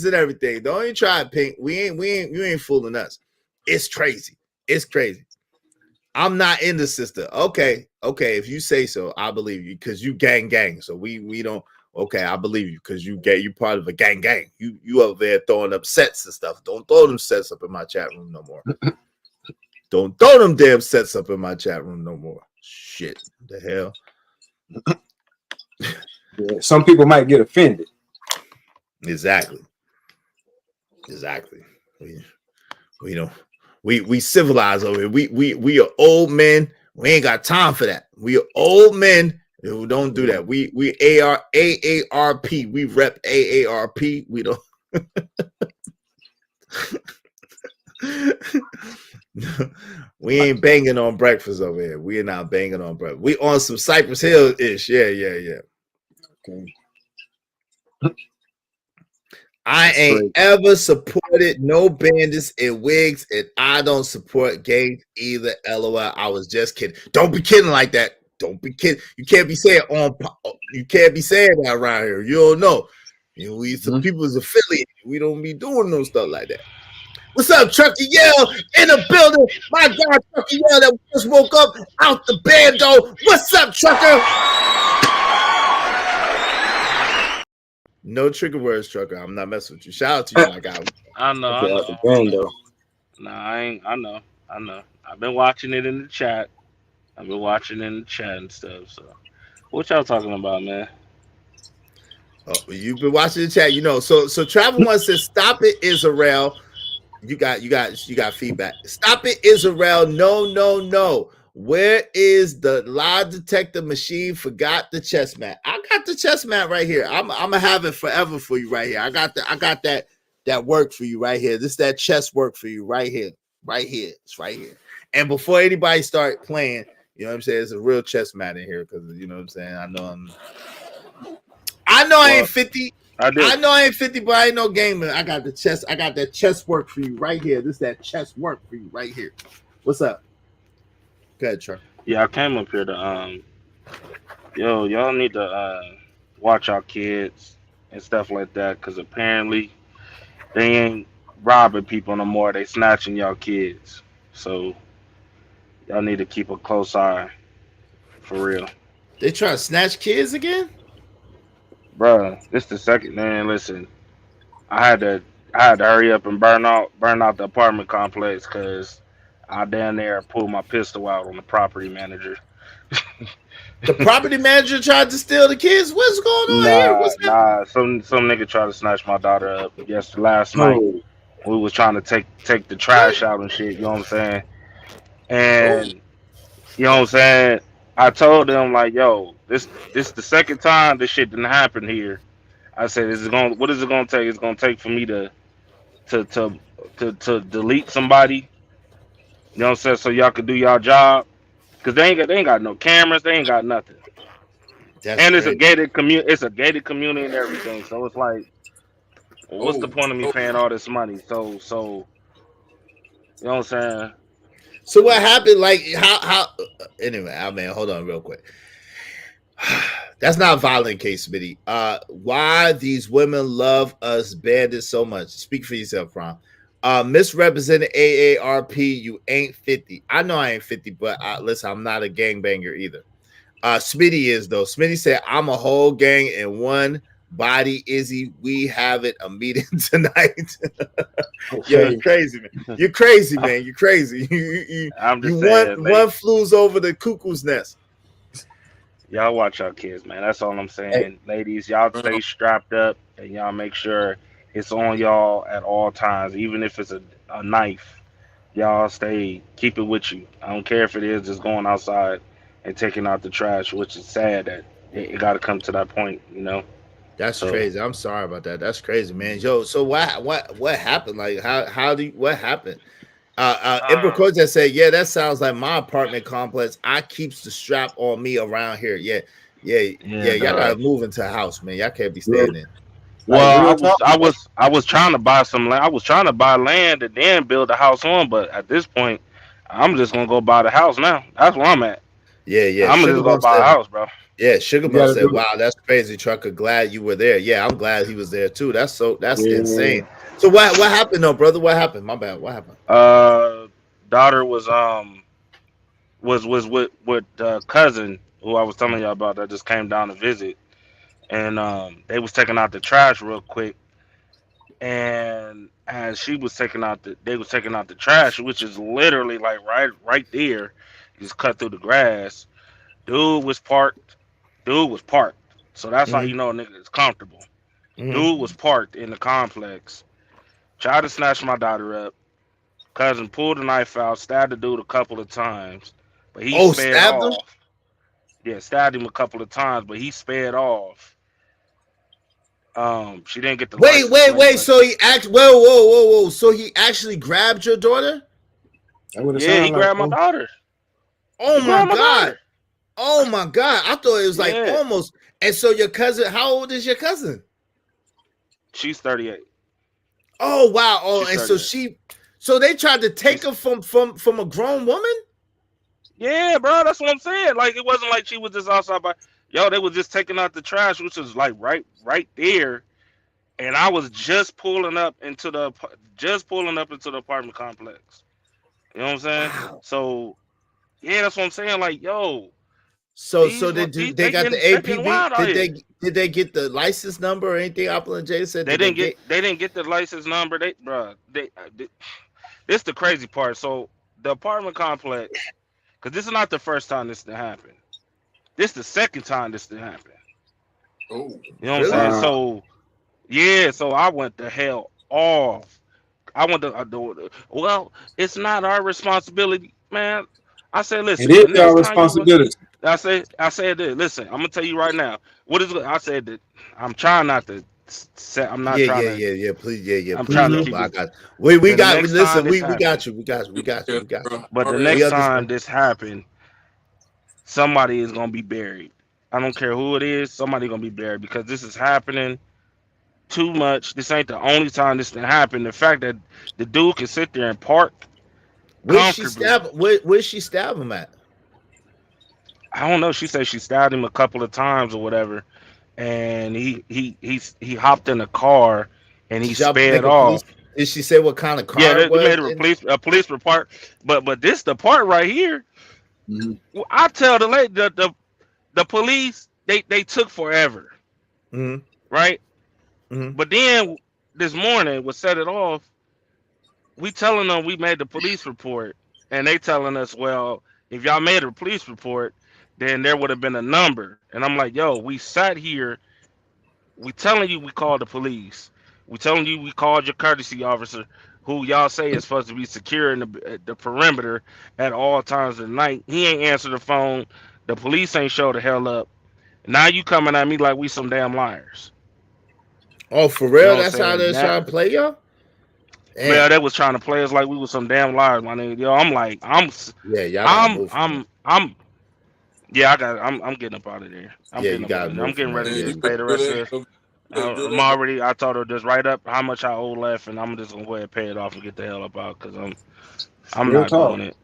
and everything. Don't even try it, Pink. You ain't fooling us. It's crazy. It's crazy. I'm not in the sister. Okay. If you say so, I believe you because you gang. So we don't. Okay, I believe you because you part of a gang. You up there throwing up sets and stuff. Don't throw them sets up in my chat room no more. Don't throw them damn sets up in my chat room no more. Shit, the hell. Yeah, some people might get offended. Exactly. We don't. We civilized over here. We are old men. We ain't got time for that. We are old men who don't do that. We AARP. We rep AARP. We don't. We ain't banging on breakfast over here. We are not banging on breakfast. We on some Cypress Hill ish. Yeah. Okay. I ain't ever supported no bandits and wigs, and I don't support gangs either. LOL. I was just kidding. Don't be kidding like that. Don't be kidding. You can't be saying that around here. You don't know. We some people's affiliated. We don't be doing no stuff like that. What's up, Chucky Yell in the building? My God, Chucky Yell that just woke up out the bando. What's up, Trucker? No trigger words, Trucker. I'm not messing with you. Shout out to you, my guy. I know. Nah, I ain't. I know. I've been watching it in the chat. And stuff. So, what y'all talking about, man? Oh, you've been watching the chat, So Travel One says, "Stop it, Israel." You got feedback. Stop it, Israel. No. Where is the lie detector machine? Forgot the chess mat. I got the chess mat right here. I'm gonna have it forever for you right here. I got that work for you right here. This is that chess work for you right here. It's right here. And before anybody start playing, you know what I'm saying? It's a real chess mat in here because you know what I'm saying. I know I ain't 50. I know I ain't 50, but I ain't no gamer. I got that chess work for you right here. This is that chess work for you right here. What's up? Go ahead, Chuck. Yeah, I came up here to y'all need to watch our kids and stuff like that, because apparently they ain't robbing people no more. They snatching y'all kids. So y'all need to keep a close eye, for real. They trying to snatch kids again? Bruh, this the second. Man, listen, I had to hurry up and burn out the apartment complex because I down there pulled my pistol out on the property manager. The property manager tried to steal the kids. What's going on here? Some nigga tried to snatch my daughter up last night. We was trying to take the trash out and shit. You know what I'm saying? And you know what I'm saying? I told them like, yo, this the second time this shit didn't happen here. I said, what is it gonna take? It's gonna take for me to delete somebody. You know what I'm saying? So y'all could do y'all job. Cause they ain't got no cameras, they ain't got nothing. And it's a gated community and everything. So it's like, what's the point of me paying all this money? So you know what I'm saying? So what happened? Like how anyway, I mean, hold on real quick. That's not a violent case, Smitty. Why these women love us bandits so much? Speak for yourself, Ron. Misrepresented AARP, you ain't 50. I know I ain't 50, but listen, I'm not a gangbanger either. Smitty is, though. Smitty said, I'm a whole gang in one body. Izzy, we having a meeting tonight. Yo, you're crazy, man. You're crazy, man. You're crazy. I'm just saying, one flew over the cuckoo's nest. Y'all watch our kids, man. That's all I'm saying. Ladies, y'all stay strapped up and y'all make sure it's on y'all at all times, even if it's a knife. Y'all keep it with you. I don't care if it is just going outside and taking out the trash, which is sad that it got to come to that point, you know. That's crazy. I'm sorry about that. That's crazy, man. Yo, so what happened? Like, what happened? Ember Koja said, yeah, that sounds like my apartment complex. I keeps the strap on me around here. Yeah. Y'all gotta move into a house, man. Y'all can't be staying in. Well, I was trying to buy some land. I was trying to buy land and then build a house on, but at this point, I'm just gonna go buy the house now. That's where I'm at. Yeah. I'm just gonna buy a house, bro. Yeah, Sugar You Bell gotta said, do it. "Wow, that's crazy, Trucker. Glad you were there." Yeah, I'm glad he was there too. That's Yeah. insane. So what happened though, brother? What happened? My bad. What happened? Uh, daughter was with cousin who I was telling y'all about that just came down to visit, and they was taking out the trash real quick, and as she was taking out they was taking out the trash, which is literally like right there, just cut through the grass. Dude was parked. Dude was parked. So that's how Mm-hmm. you know a nigga is comfortable. Mm-hmm. Dude was parked in the complex. Tried to snatch my daughter up. Cousin pulled a knife out, stabbed the dude a couple of times, but he Oh, sped stabbed him. off. Yeah, stabbed him a couple of times, but he sped off. She didn't get the Wait, license wait, plate, wait. but So he act. Whoa, whoa, whoa, whoa. So he actually grabbed your daughter? That would have yeah, he sounded like, grabbed my bro. daughter. Oh He my grabbed my god. daughter. Oh my god. I thought it was like Yeah, almost. And so your cousin, how old is your cousin? she's 38. Oh wow. Oh, She's and so 38. she, so they tried to take She's her from a grown woman. yeah, bro. That's what I'm saying. Like it wasn't like she was just outside by. Yo, they was just taking out the trash, which was like right there, and I was just pulling up into the apartment complex. You know what I'm saying? Wow. So yeah, that's what I'm saying. Like yo, So these they got the they getting APB? wild out here. Did they get the license number or anything? Apple and Jay said, They did they didn't get? get the license number. This the crazy part. So the apartment complex, because this is not the first time this to happen. This the second time this to happen. Oh, You know what I'm Really? saying? Wow. So yeah, so I went the hell off. I went to well, it's not our responsibility, man. I said, It listen, is the your next time you responsibility. I said this. Listen, I'm gonna tell you right now. What is I said that I'm trying not to say. I'm not Yeah, trying yeah, to. yeah, yeah. Please, yeah, yeah. I'm Please trying to don't. Mm-hmm. keep But I it. got we The got. next time Listen, this we happened, got you. We got you. We got you. yeah, We got you. bro. but the Already. We next time understand. this happened, somebody is gonna be buried. I don't care who it is. Somebody gonna be buried because this is happening too much. This ain't the only time this can happen. The fact that the dude can sit there and park Where's she comfortably. stab? Where's she stab him at? I don't know. She said she stabbed him a couple of times or whatever, and he hopped in a car and he Did y'all sped make a police? off. Did she say what kind of Yeah, car it they was? made And a police report, but this the part right here. Mm-hmm. Well, I tell the lady the police they took forever, mm-hmm, right? mm-hmm. But then this morning was set it off. We telling them we made the police report, and they telling us, well, if y'all made a police report, then there would have been a number. And I'm like, yo, we sat here, we telling you we called the police, we telling you we called your courtesy officer, who y'all say is supposed to be securing the perimeter at all times of the night. He ain't answer the phone. The police ain't show the hell up. Now you coming at me like we some damn liars. Oh, for You know real? what I'm That's how saying? they're Now, trying to play y'all. man, Damn. they was trying to play us like we was some damn liars, my nigga. Yo, I'm like, Yeah, y'all gotta move from there. yeah, I'm getting up out of there. I'm Yeah, getting you up out gotta of there. I'm move from getting there. ready to Man, Yeah, you just you better pay got. the do rest of that. this. You better do I'm that. already. I told her just write up how much I owe left, and I'm just gonna go ahead and pay it off and get the hell up out because I'm Real not talk. doing it.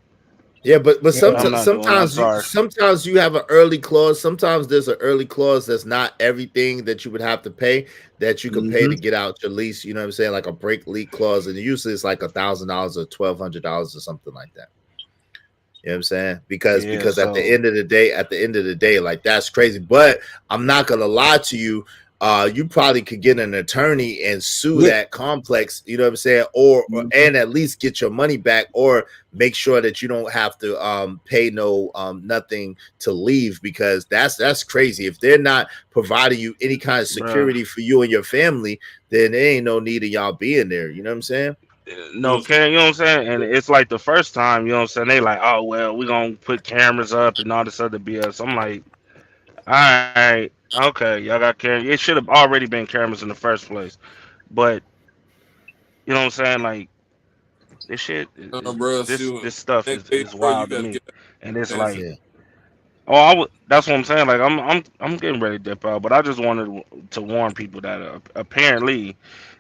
Yeah, but Yeah. I'm not doing it. I'm sorry. sometimes you have an early clause. Sometimes there's an early clause that's not everything that you would have to pay that you could pay Mm-hmm. to get out your lease. You know what I'm saying? Like a break lease clause, and usually it's like $1,000 or $1,200 or something like that. You know what I'm saying? Yeah. Because at the So, end of the day, like that's crazy. But I'm not gonna lie to you. You probably could get an attorney and sue Yeah. that complex, you know what I'm saying, or Mm-hmm. and at least get your money back, or make sure that you don't have to pay no nothing to leave, because that's crazy. If they're not providing you any kind of bro, security for you and your family, then there ain't no need of y'all being there. You know what I'm saying? no, Ken, you know what I'm saying? And it's like the first time, you know what I'm saying? They like, oh well, we gonna put cameras up and all this other BS. I'm like, all right, okay, y'all got cameras. It should have already been cameras in the first place. But you know what I'm saying? Like this shit Bro, see, this stuff next day, is bro, you wild to gotta me. get And it's that. like, Yeah. oh, that's what I'm saying. Like I'm getting ready to dip out, but I just wanted to warn people that apparently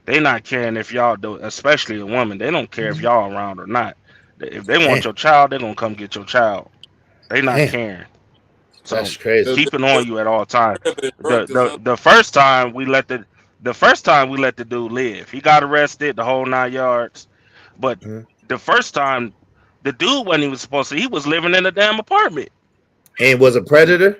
they not caring if y'all do, especially a woman. They don't care if y'all around or not. If they want Damn, your child, they're gonna come get your child. They not damn. caring. So That's crazy. keep it on you at all times. Bro, The first time we let the dude live. He got arrested, the whole 9 yards. But Mhm. the first time, the dude wasn't even supposed to. He was living in a damn apartment. And was a predator.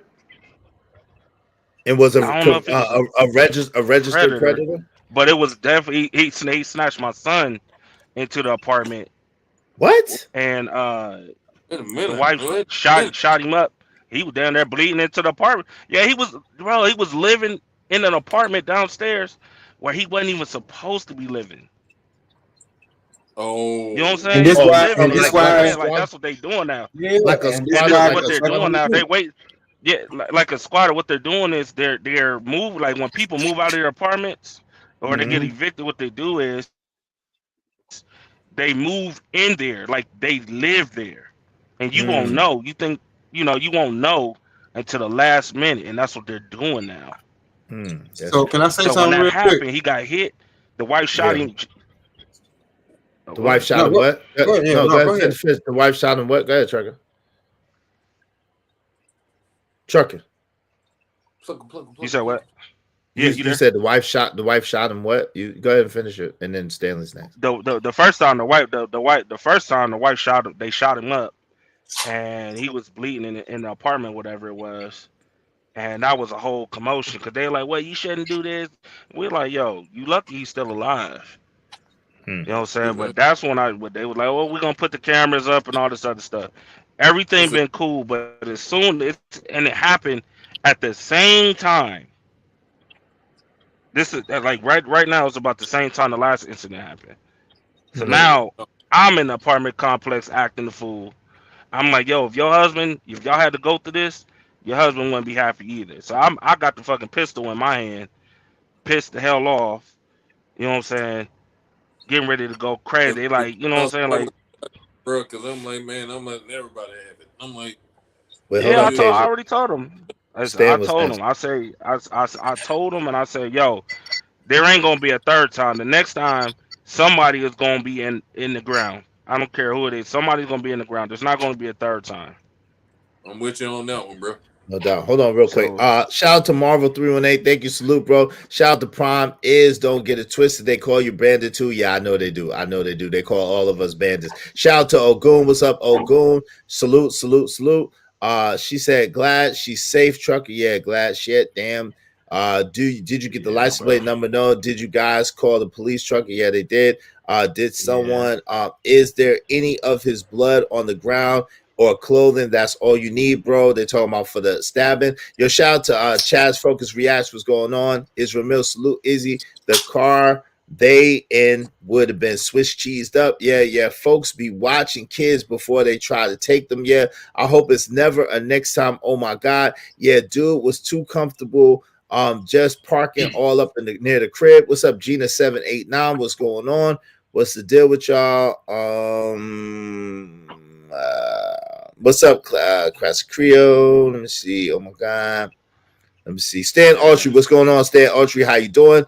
And was I don't know if he was a a registered predator, predator. but it was definitely he snatched my son into the apartment, What? and wait a the minute. wife shot him up. He was down there bleeding into the apartment. Yeah, he was, bro. He was living in an apartment downstairs where he wasn't even supposed to be living. Oh, You know what I'm And saying? He this was Oh, why, living and in this it. like a why, Like squad, that's what they doing now. yeah, like a and this And squatter, this is why like what a they're what doing he now. squatter. They do. wait. Yeah, like a squatter. What they're doing is they're move like when people move out of their apartments or they get Mm-hmm. evicted. What they do is they move in there, like they live there, and you won't know. Mm. You think you won't know until the last minute, and that's what they're doing now. Mm. That's So can I crazy. say So when something that real quick? happened, he got hit. The wife shot Yeah. him. The wife What? shot No, him. go, What? go ahead. Yeah, No, go no, ahead. go ahead. Finish. The wife shot him. What? Go ahead, trucker. Trucker. You said what? Yeah, You you you there? said the wife shot him. What? You go ahead and finish it, and then Stanley's next. The first time the first time the wife shot him, they shot him up, and he was bleeding in the apartment, whatever it was. And that was a whole commotion because they're like, "Well, you shouldn't do this." We're like, "Yo, you lucky he's still alive." Hmm. You know what I'm saying? But that's when they were like, "Well, we're gonna put the cameras up and all this other stuff." Everything been cool, but as soon it happened at the same time. This is like right now. It's about the same time the last incident happened. So Hmm. now I'm in the apartment complex acting the fool. I'm like, yo, if y'all had to go through this, your husband wouldn't be happy either. So I got the fucking pistol in my hand, pissed the hell off. You know what I'm saying? Getting ready to go crazy. They like, you know what I'm saying? Like, bro, because I'm like, man, I'm letting everybody have it. I'm like, Wait, hold yeah, on, I Tasia. already told him. I Stan was told next. him. I told him, and I said, yo, there ain't gonna be a third time. The next time, somebody is gonna be in the ground. I don't care who it is. Somebody's gonna be in the ground. There's not gonna be a third time. I'm with you on that one, bro. No doubt. Hold on, real quick. So Shout out to Marvel 318. Thank you, salute, bro. Shout out to Prime. Don't get it twisted. They call you bandit too. Yeah, I know they do. I know they do. They call all of us bandits. Shout out to Ogun. What's up, Ogun? Salute, salute, salute. She said glad she's safe, trucker. Yeah, glad shit. Damn. Did you get the yeah, license bro. plate number? No. Did you guys call the police trucker? Yeah, they did. Did Yeah. someone is there any of his blood on the ground or clothing? That's all you need, bro. They're talking about for the stabbing. Yo, shout out to Chaz Focus Reacts. What's going on? Israel Mill, salute Izzy. The car they in would have been Swiss cheesed up. Yeah. Folks be watching kids before they try to take them. Yeah. I hope it's never a next time. Oh my God. Yeah, dude was too comfortable. Just parking all up in near the crib. What's up, Gina 789? What's going on? What's the deal with y'all? What's up, Classic Creole? Let me see. Oh my God. Let me see. Stan Autry, what's going on? Stan Autry, how you doing?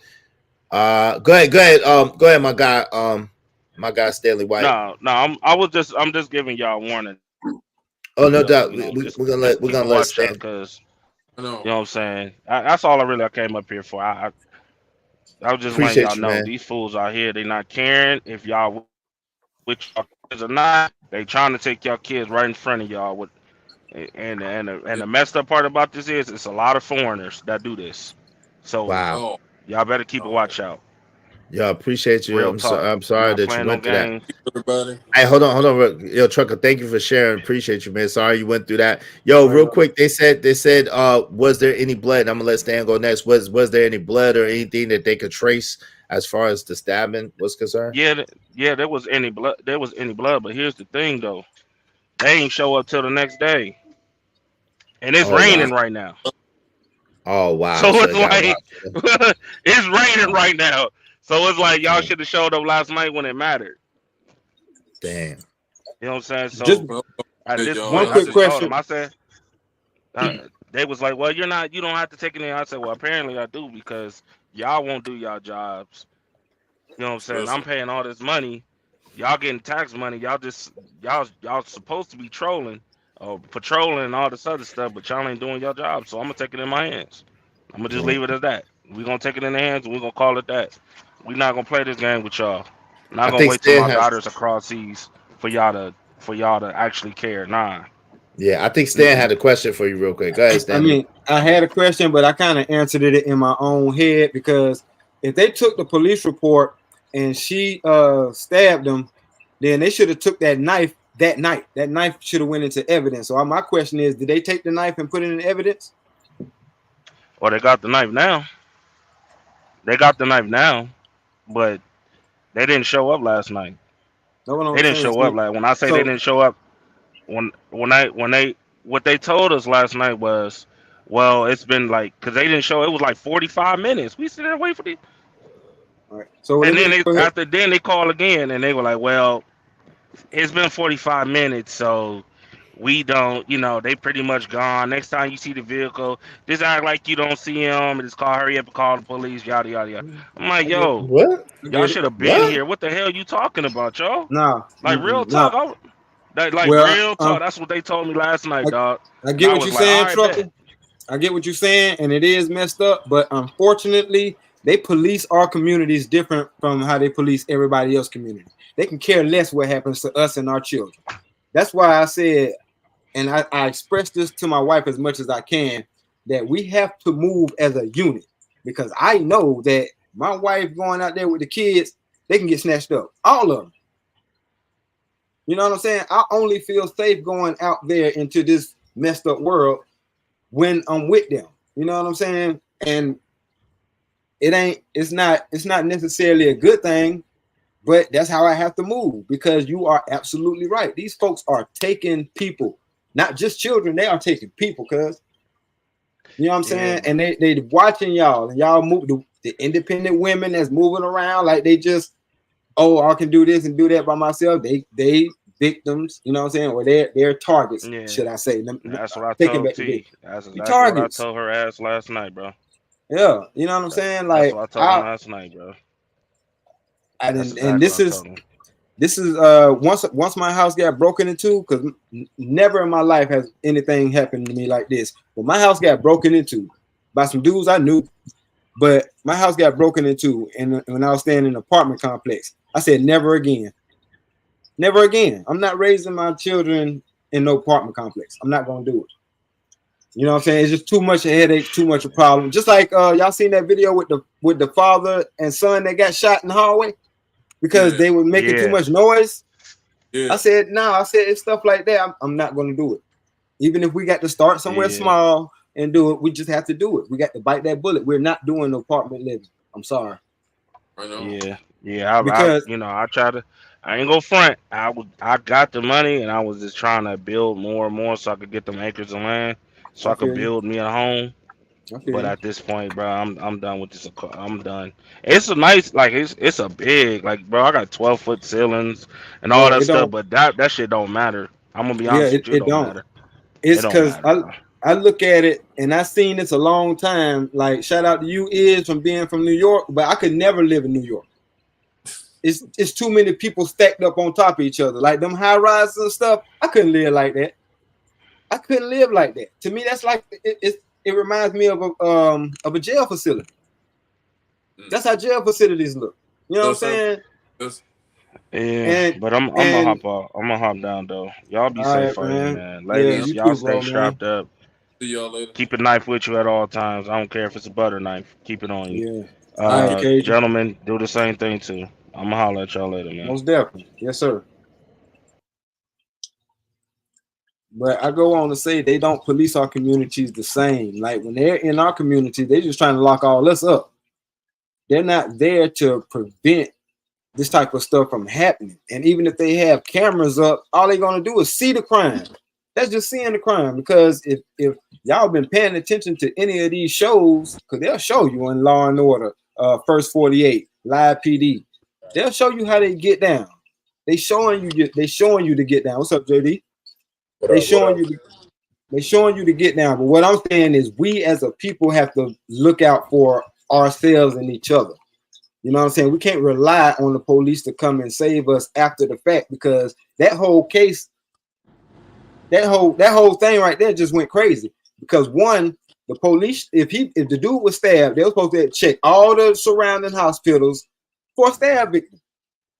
Go ahead, my guy Stanley White. No. I'm just giving y'all a warning Oh, no though. doubt. You know, We're gonna just let keep a watch out Stan. because I know. you know what I'm saying. That's all I came up here for. I was just letting y'all Appreciate you, know man. these fools out here. They not caring if y'all with y'all kids or not. They trying to take y'all kids right in front of y'all. With and the messed up part about this is it's a lot of foreigners that do this. So Wow. Oh, y'all better keep a watch out. Yeah, appreciate you. Real talk. I'm We sorry not that you playing no went through that. games. everybody. Hey, hold on. Yo, Trucker, thank you for sharing. Appreciate you, man. Sorry you went through that. Yo, real quick, they said, was there any blood? I'm gonna let Stan go next. Was there any blood or anything that they could trace as far as the stabbing was concerned? Yeah, there was any blood. There was any blood, but here's the thing, though. They ain't show up till the next day, and it's Oh wow. raining right now. Oh wow. So So it's it got like wild. it's raining Oh, right now. So it's like y'all damn. should have showed up last night when it mattered. Damn. You know what I'm saying? Just So Well, at this y'all. one point, I quick just told them. question. I said they was like, "Well, you're not. You don't have to take it in." I said, "Well, apparently I do because y'all won't do y'all jobs." You know what I'm saying? I'm Listen, paying all this money. Y'all getting tax money. Y'all supposed to be trolling. patrolling and all this other stuff, but y'all ain't doing your job. So I'm gonna take it in my hands. I'm gonna just leave it as that. We're gonna take it in the hands and we're gonna call it that. We're not gonna play this game with y'all. I'm not I gonna think wait till Stan my has. daughters across seas for y'all to actually care. Nah. Yeah, I think Stan had a question for you real quick. Go ahead, I Stan. mean, I had a question, but I kind of answered it in my own head because if they took the police report and she stabbed him, then they should have took that knife that night. That knife should have went into evidence. So my question is, did they take the knife and put it in evidence? Well, they got the knife now. They got the knife now, but they didn't show up last night. That's what They I'm didn't saying. show up. Like when I say they So didn't show up, when they what they told us last night was, well, it's been like because they didn't show. It was like 45 minutes. We sit there and wait for the, all right. So let and me then they go ahead. after then they call again and they were like, well, it's been 45 minutes, so we don't, they pretty much gone. Next time you see the vehicle, just act like you don't see him and just call, hurry up and call the police, yada yada yada. I'm like, I get it. yo, What? I y'all get it. should have been What? here. What the hell you talking about, y'all? Nah, Like real nah. talk. Like Well, real talk. That's what they told me last night, dog. I And get I what was you're like, all saying, right, bet. Trucker. I get what you're saying, and it is messed up. But unfortunately, they police our communities different from how they police everybody else's community. They can care less what happens to us and our children. That's why I said, and I express this to my wife as much as I can, that we have to move as a unit because I know that my wife going out there with the kids, they can get snatched up, all of them. You know what I'm saying? I only feel safe going out there into this messed up world when I'm with them. You know what I'm saying? And it's not necessarily a good thing, but that's how I have to move because you are absolutely right. These folks are taking people, not just children, they are taking people, cuz. You know what I'm saying? Yeah. And they watching y'all and y'all move the independent women that's moving around like they just, oh, I can do this and do that by myself. They victims, you know what I'm saying? Or they're targets, Yeah. should I say. That's what I Taking told back the T. victim. That's You exactly what I targets. told her ass last night, bro. Yeah, you know what I'm saying? That's Like what I told him last night, bro. That's and exactly what I told him. this is once my house got broken into, because never in my life has anything happened to me like this. But my house got broken into by some dudes I knew, but my house got broken into, and when I was staying in an apartment complex, I said never again. Never again. I'm not raising my children in no apartment complex. I'm not gonna do it. You know what I'm saying? It's just too much a headache, too much a problem. Just like y'all seen that video with the father and son that got shot in the hallway because they were making too much noise. Yeah. I said, no, I said it's stuff like that. I'm not gonna do it. Even if we got to start somewhere small and do it, we just have to do it. We got to bite that bullet. We're not doing no apartment living. I'm sorry. I know. Yeah. I try to. I ain't go front. I got the money, and I was just trying to build more and more so I could get them acres of land, so I I could feel you. build me a home. I feel But you. at this point, bro, I'm done with this. I'm done. It's a nice, like it's a big, like, bro. I got 12-foot ceilings and all Bro, that it stuff, don't. but that shit don't matter. I'm gonna be Yeah, honest with you, it it don't don't. matter. It It's don't because matter, bro. I look at it and I seen this a long time. Like shout out to you is from being from New York, but I could never live in New York. It's too many people stacked up on top of each other, like them high rises and stuff. I couldn't live like that. I couldn't live like that. To me, that's like it reminds me of a jail facility. That's how jail facilities look. You know what I'm saying? Yeah, And but I'm gonna and hop off. I'm gonna hop down though. Y'all be all safe right, out here, man. man. Yeah, Ladies, you y'all too, stay bro, man. strapped up. See y'all later. Keep a knife with you at all times. I don't care if it's a butter knife. Keep it on you. Yeah. All right, Cajun. Gentlemen, do the same thing too. I'm gonna holler at y'all later, man. Most definitely. Yes, sir. But I go on to say they don't police our communities the same. Like when they're in our community, they're just trying to lock all us up. They're not there to prevent this type of stuff from happening. And even if they have cameras up, all they're gonna do is see the crime. That's just seeing the crime. Because if y'all been paying attention to any of these shows, because they'll show you in Law and Order, First 48, Live PD, they'll show you how they get down. They showing you to get down. What's up, JD? They showing you to get down. But what I'm saying is we as a people have to look out for ourselves and each other. You know what I'm saying? We can't rely on the police to come and save us after the fact, because that whole case that whole thing right there just went crazy because one, the police, if the dude was stabbed, they were supposed to check all the surrounding hospitals for a stab victim,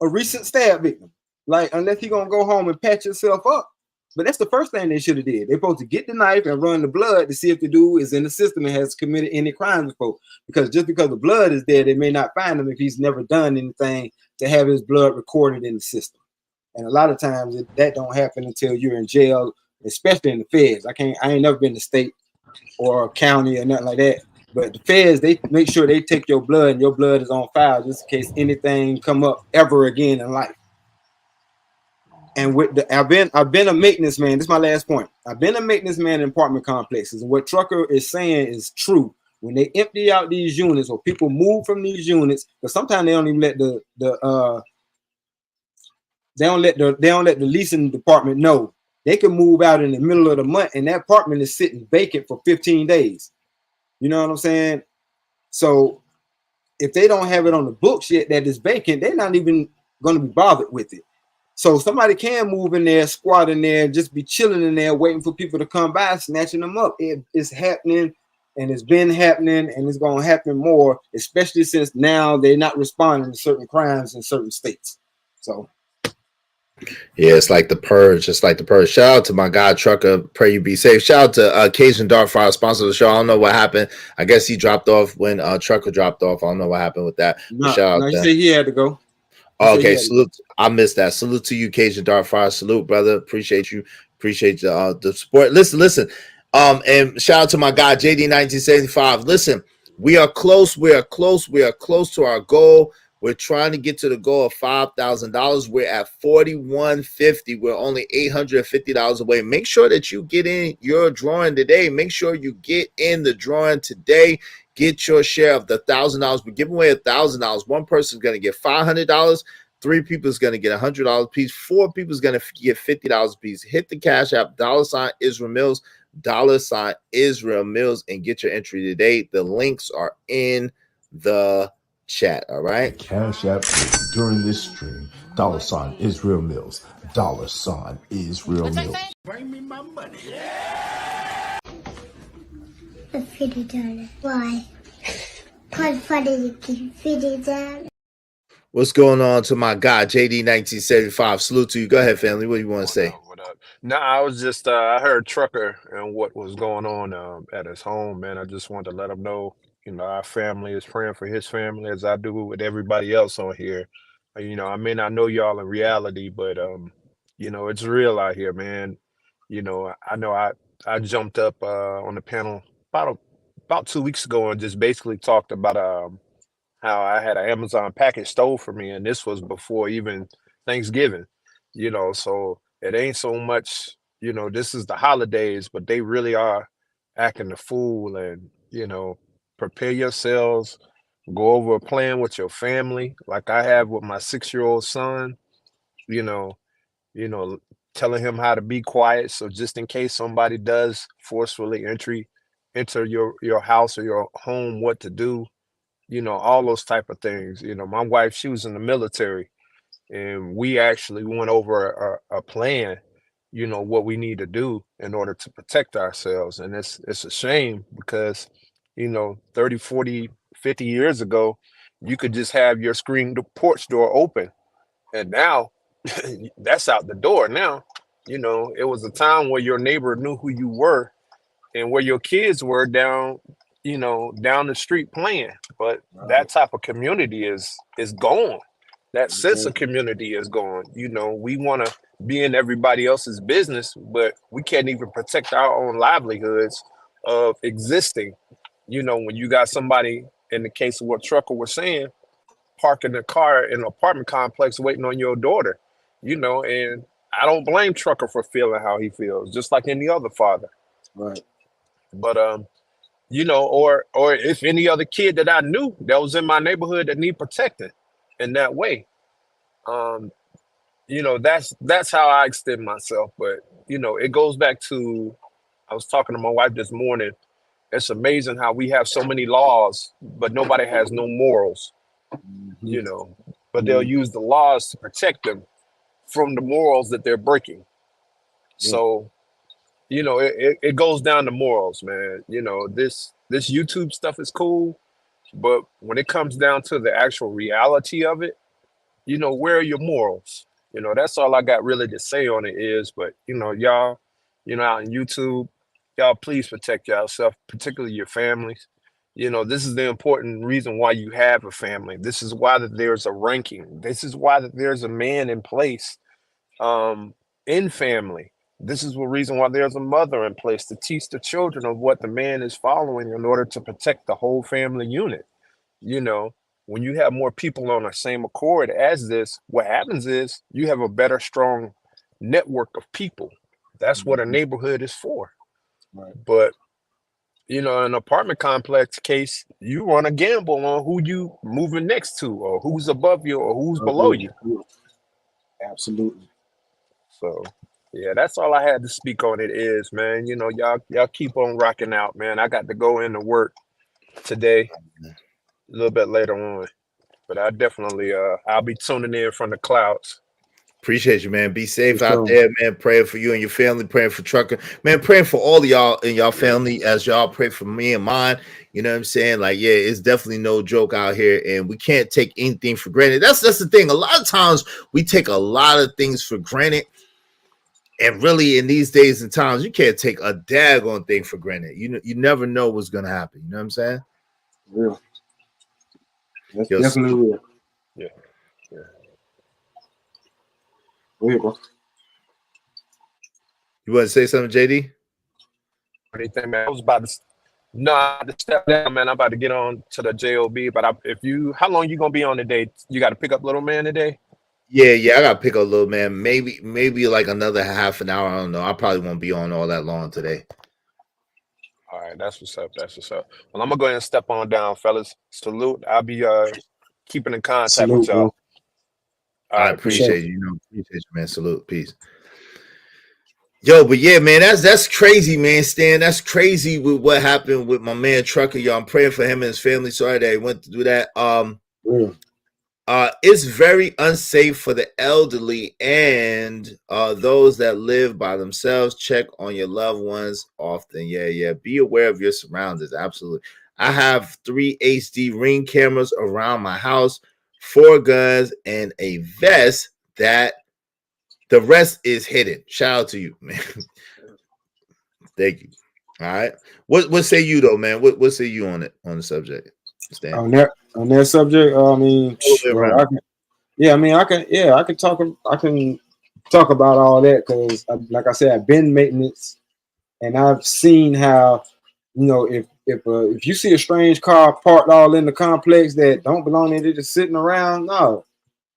a recent stab victim. Like, unless he gonna go home and patch himself up. But that's the first thing they should have did. They're supposed to get the knife and run the blood to see if the dude is in the system and has committed any crimes before. Because just because the blood is there, they may not find him if he's never done anything to have his blood recorded in the system. And a lot of times that don't happen until you're in jail, especially in the feds. I ain't never been to state or county or nothing like that. But the feds, they make sure they take your blood and your blood is on file just in case anything come up ever again in life. And with I've been a maintenance man. This is my last point. I've been a maintenance man in apartment complexes, and what Trucker is saying is true. When they empty out these units or people move from these units, because sometimes they don't even let they don't let the leasing department know. They can move out in the middle of the month, and that apartment is sitting vacant for 15 days. You know what I'm saying? So if they don't have it on the books yet that is vacant, they're not even going to be bothered with it. So somebody can move in there, squat in there, just be chilling in there, waiting for people to come by, snatching them up. It's happening, and it's been happening, and it's going to happen more, especially since now they're not responding to certain crimes in certain states. So, yeah, it's like the purge. It's like the purge. Shout out to my guy Trucker. Pray you be safe. Shout out to Cajun Darkfire, sponsor of the show. I don't know what happened. I guess he dropped off when Trucker dropped off. I don't know what happened with that. No, he said he had to go. Okay, salute. I missed that. Salute to you, Cajun Darkfire. Salute, brother. Appreciate you. Appreciate the support. Listen. And shout out to my guy JD 1975. Listen, we are close. We are close to our goal. We're trying to get to the goal of $5,000. We're at $4,150. We're only $850 away. Make sure that you get in your drawing today. Make sure you get in the drawing today. Get your share of the $1,000. We're giving away $1,000. One person is going to get $500. 3 people is going to get $100 a piece. 4 people is going to get $50 a piece. Hit the Cash App, $Israel Millz, $Israel Millz, and get your entry today. The links are in the chat. All right. Cash App during this stream, $Israel Millz, $Israel Millz. Bring me my money. $50. Why? $50. What's going on to my guy JD 1975? Salute to you. Go ahead, family. What do you want to say? What up? No, I was just I heard Trucker and what was going on at his home, man. I just wanted to let him know, our family is praying for his family as I do with everybody else on here. I may not know y'all in reality, but it's real out here, man. I know I jumped up on the panel about 2 weeks ago and just basically talked about how I had an Amazon package stole from me, and this was before even Thanksgiving, so it ain't so much, this is the holidays, but they really are acting the fool. And, prepare yourselves, go over a plan with your family, like I have with my 6-year-old son, telling him how to be quiet. So just in case somebody does forcefully enter your house or your home, what to do, all those type of things. My wife, she was in the military, and we actually went over a plan, what we need to do in order to protect ourselves. And it's a shame because, 30, 40, 50 years ago, you could just have your porch door open. And now that's out the door now. It was a time where your neighbor knew who you were and where your kids were down the street playing. But that type of community is gone. That sense of community is gone. We want to be in everybody else's business, but we can't even protect our own livelihoods of existing. When you got somebody, in the case of what Trucker was saying, parking the car in an apartment complex waiting on your daughter, and I don't blame Trucker for feeling how he feels, just like any other father. Right. But or if any other kid that I knew that was in my neighborhood that need protecting in that way, that's how I extend myself. But it goes back to, I was talking to my wife this morning. It's amazing how we have so many laws, but nobody has no morals. But they'll use the laws to protect them from the morals that they're breaking. So you know, it goes down to morals, man. You know, this YouTube stuff is cool, but when it comes down to the actual reality of it, you know, where are your morals? You know, that's all I got really to say on it is, but you know, y'all, you know, out on YouTube, y'all please protect yourself, particularly your families. You know, this is the important reason why you have a family. This is why that there's a ranking. This is why that there's a man in place um, in family. This is the reason why there's a mother in place to teach the children of what the man is following in order to protect the whole family unit. You know, when you have more people on the same accord as this, what happens is you have a better, strong network of people. That's what a neighborhood is for. Right. But you know, in an apartment complex case, you run a gamble on who you moving next to, or who's above you, or who's below you. Absolutely. So, yeah, that's all I had to speak on it is, man. You know, y'all keep on rocking out, man. I got to go into work today, a little bit later on, but I definitely I'll be tuning in from the clouds. Appreciate you, man. Be safe For out sure. there, man. Praying for you and your family, praying for Trucker, man, praying for all of y'all and y'all family as y'all pray for me and mine. You know what I'm saying? Like, yeah, it's definitely no joke out here, and we can't take anything for granted. That's the thing. A lot of times we take a lot of things for granted. And really, in these days and times, you can't take a daggone thing for granted. You never know what's gonna happen. You know what I'm saying? Real. That's Yo, definitely real. Yeah, yeah. Go ahead, bro. you want to say something, JD? Anything, man? I was about to. No, I had to step down, man. I'm about to get on to the job. But how long you gonna be on today? You got to pick up little man today. Yeah, I gotta pick up a little man. Maybe like another half an hour. I don't know. I probably won't be on all that long today. All right, that's what's up. That's what's up. Well, I'm gonna go ahead and step on down, fellas. Salute. I'll be keeping in contact with Salute, y'all. bro. I All right, peace. appreciate you. Appreciate you, man. Salute, peace. Yo, but yeah, man, that's crazy, man. Stan, that's crazy with what happened with my man Trucker. Yo, I'm praying for him and his family. Sorry that he went through that. Real. It's very unsafe for the elderly and those that live by themselves. Check on your loved ones often. Yeah. Be aware of your surroundings. Absolutely. I have 3 HD Ring cameras around my house, 4 guns, and a vest that the rest is hidden. Shout out to you, man. Thank you. All right. What say you though, man? What say you on the subject? Stan? On that subject, I mean, bro, I can talk about all that because, like I said, I've been maintenance, and I've seen how, you know, if you see a strange car parked all in the complex that don't belong there, they're just sitting around. No,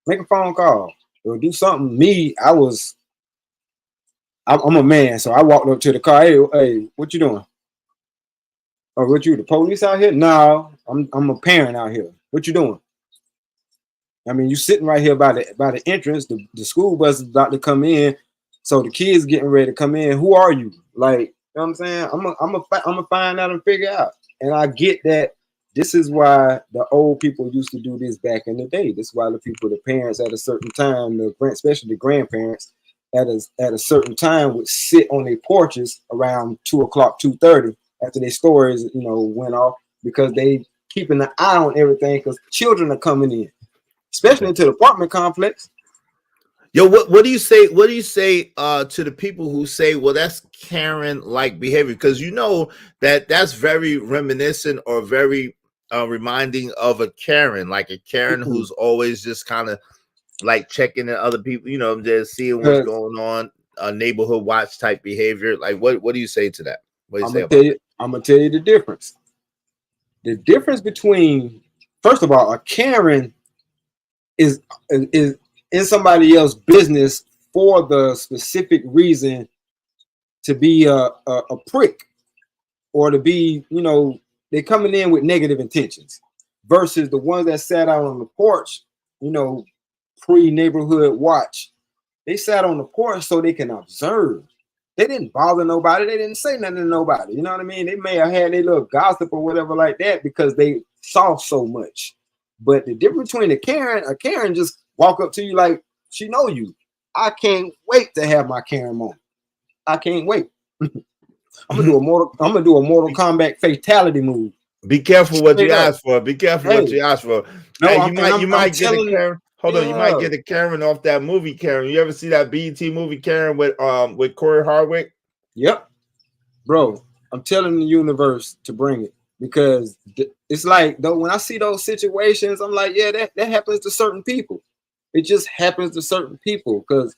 make a phone call or do something. I'm a man, so I walked up to the car. Hey, what you doing? Oh, what you, the police out here? No, I'm a parent out here. What you doing? I mean, you sitting right here by the entrance. The school bus is about to come in, so the kids getting ready to come in. Who are you? Like, you know what I'm saying? I'm gonna find out and figure out. And I get that this is why the old people used to do this back in the day. This is why the parents at a certain time, especially the grandparents, at a certain time would sit on their porches around 2:00, 2:30 after their stories, went off, because they keeping an eye on everything because children are coming in, especially into the apartment complex. Yo, what do you say? What do you say to the people who say, well, that's Karen-like behavior? Because that's very reminiscent or very reminding of a Karen, like a Karen who's always just kind of like checking in other people, just seeing what's going on, neighborhood watch type behavior. Like, what do you say to that? What do you say about that? I'm gonna tell you the difference. The difference between, first of all, a Karen is in somebody else's business for the specific reason to be a prick, or to be, they're coming in with negative intentions, versus the ones that sat out on the porch, pre-neighborhood watch. They sat on the porch so they can observe. They didn't bother nobody. They didn't say nothing to nobody. You know what I mean? They may have had their little gossip or whatever like that because they saw so much. But the difference between a Karen just walk up to you like she know you. I can't wait to have my Karen moment. I can't wait. I'm gonna do a Mortal Kombat fatality move. Be careful what you Straight up. ask for. Be careful Hey, what you ask for. no, Hey, I'm you might get a telling you, Karen. Hold on, you might yeah. get a Karen off that movie Karen. You ever see that BET movie Karen with Corey Hardwick? Yep, bro. I'm telling the universe to bring it because it's like though when I see those situations, I'm like, yeah, that happens to certain people. It just happens to certain people because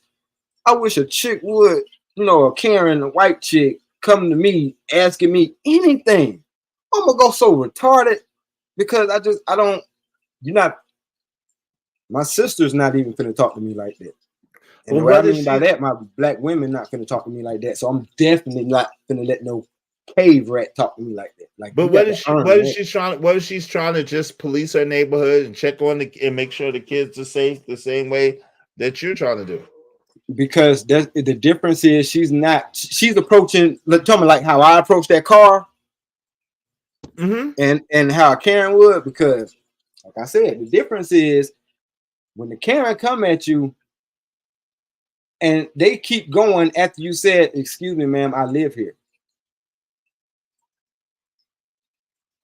I wish a chick would, you know, a Karen, a white chick, come to me asking me anything. I'm gonna go so retarded because I don't. You're not. My sister's not even finna talk to me like that. And Well, what I whether mean by she that, my black women not finna talk to me like that. So I'm definitely not finna let no cave rat talk to me like that. Like but you got to earn that. what if she's trying to just police her neighborhood and check on and make sure the kids are safe the same way that you're trying to do? Because the difference is she's approaching. Tell me like how I approach that car, and how Karen would. Because like I said, the difference is when the Karen come at you and they keep going after you said, "Excuse me, ma'am, I live here."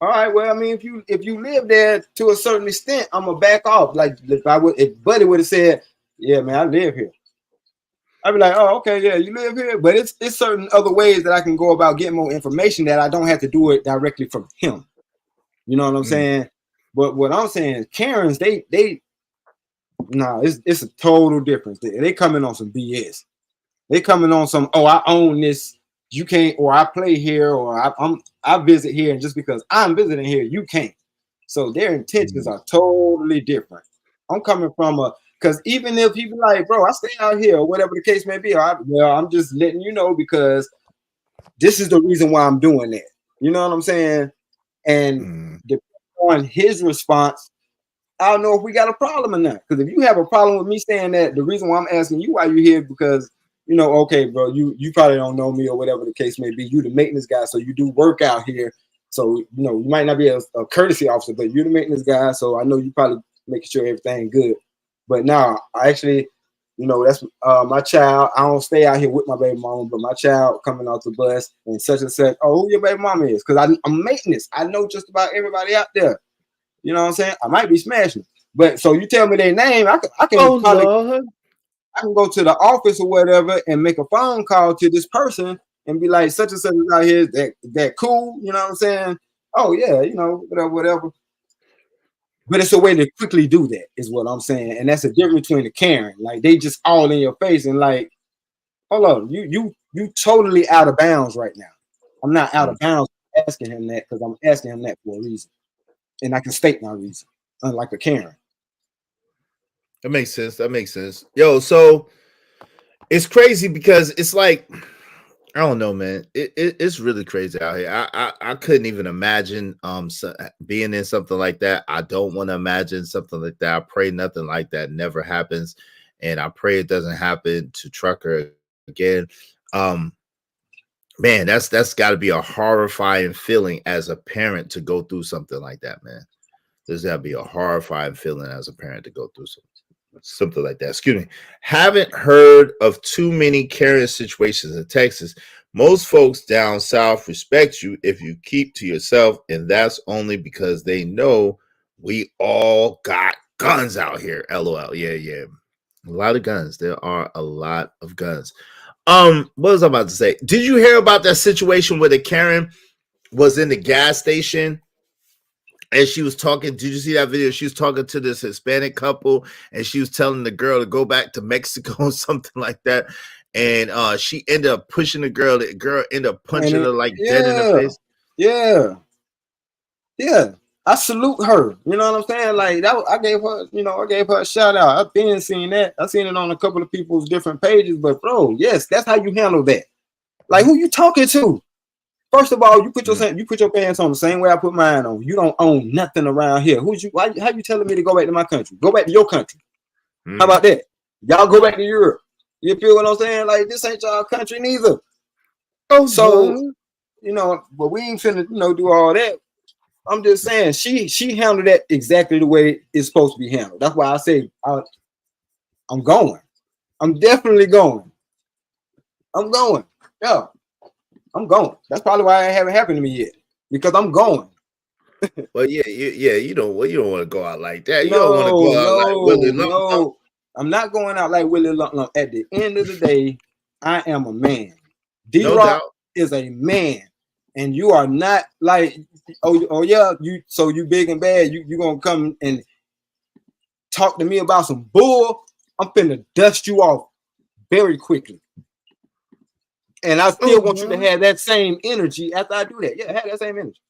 All right, well, I mean, if you live there to a certain extent, I'm gonna back off. Like if Buddy would have said, "Yeah, man, I live here," I'd be like, "Oh, okay, yeah, you live here." But it's certain other ways that I can go about getting more information that I don't have to do it directly from him. You know what I'm saying? But what I'm saying is, Karens, it's a total difference. They coming on some BS. They coming on some, oh, I own this, you can't, or I play here, or I visit here, and just because I'm visiting here, you can't. So their intentions are totally different. I'm coming from because even if people like, bro, I stay out here, or whatever the case may be, I'm just letting you know because this is the reason why I'm doing that. You know what I'm saying? And depending on his response, I don't know if we got a problem or not. Because if you have a problem with me saying that, the reason why I'm asking you why you're here because you know, okay, bro, you probably don't know me or whatever the case may be. You the maintenance guy, so you do work out here. So you know, you might not be a courtesy officer, but you're the maintenance guy, so I know you probably making sure everything good. But now, I actually, you know, that's my child. I don't stay out here with my baby mama, but my child coming off the bus and such and such. Oh, who your baby mama is? Because I'm maintenance. I know just about everybody out there. You know what I'm saying? I might be smashing, but so you tell me their name, I can probably. Lord. I can go to the office or whatever and make a phone call to this person and be like, such and such is out here. That cool. You know what I'm saying? Oh yeah, you know, whatever. But it's a way to quickly do that, is what I'm saying. And that's the difference between the Karen. Like they just all in your face and like, hold on, you totally out of bounds right now. I'm not out of bounds asking him that because I'm asking him that for a reason. And I can state my reason, unlike a Karen. That makes sense. That makes sense. Yo, so it's crazy because it's like I don't know, man. It's really crazy out here. I couldn't even imagine being in something like that. I don't want to imagine something like that. I pray nothing like that never happens, and I pray it doesn't happen to Trucker again. Man, that's got to be a horrifying feeling as a parent to go through something like that, man. There's got to be a horrifying feeling as a parent to go through something like that. Excuse me. Haven't heard of too many Karen situations in Texas. Most folks down south respect you if you keep to yourself, and that's only because they know we all got guns out here. LOL. Yeah. A lot of guns. There are a lot of guns. What was I about to say? Did you hear about that situation where the Karen was in the gas station? And she was talking, did you see that video? She was talking to this Hispanic couple and she was telling the girl to go back to Mexico or something like that. And she ended up pushing the girl. The girl ended up punching her like dead in the face. Yeah. I salute her. You know what I'm saying? Like that, I gave her a shout out. I've been seeing that. I've seen it on a couple of people's different pages. But bro, yes, that's how you handle that. Like who you talking to? First of all, you put your pants on the same way I put mine on. You don't own nothing around here. How you telling me to go back to my country? Go back to your country. How about that? Y'all go back to Europe. You feel what I'm saying? Like this ain't y'all country neither. Oh, so you know, but we ain't finna, do all that. I'm just saying she handled that exactly the way it's supposed to be handled. That's why I say I'm going. I'm definitely going. I'm going. Yeah. I'm going. That's probably why it haven't happened to me yet. Because I'm going. Well, yeah, you don't want to go out like that. You don't want to go out like Willie Lump. No. I'm not going out like Willie Lump. At the end of the day, I am a man. No D-Rock doubt. is a man, and you are not like, oh yeah, you big and bad. You gonna come and talk to me about some bull? I'm finna dust you off very quickly. And I still want you to have that same energy after I do that. Yeah, have that same energy.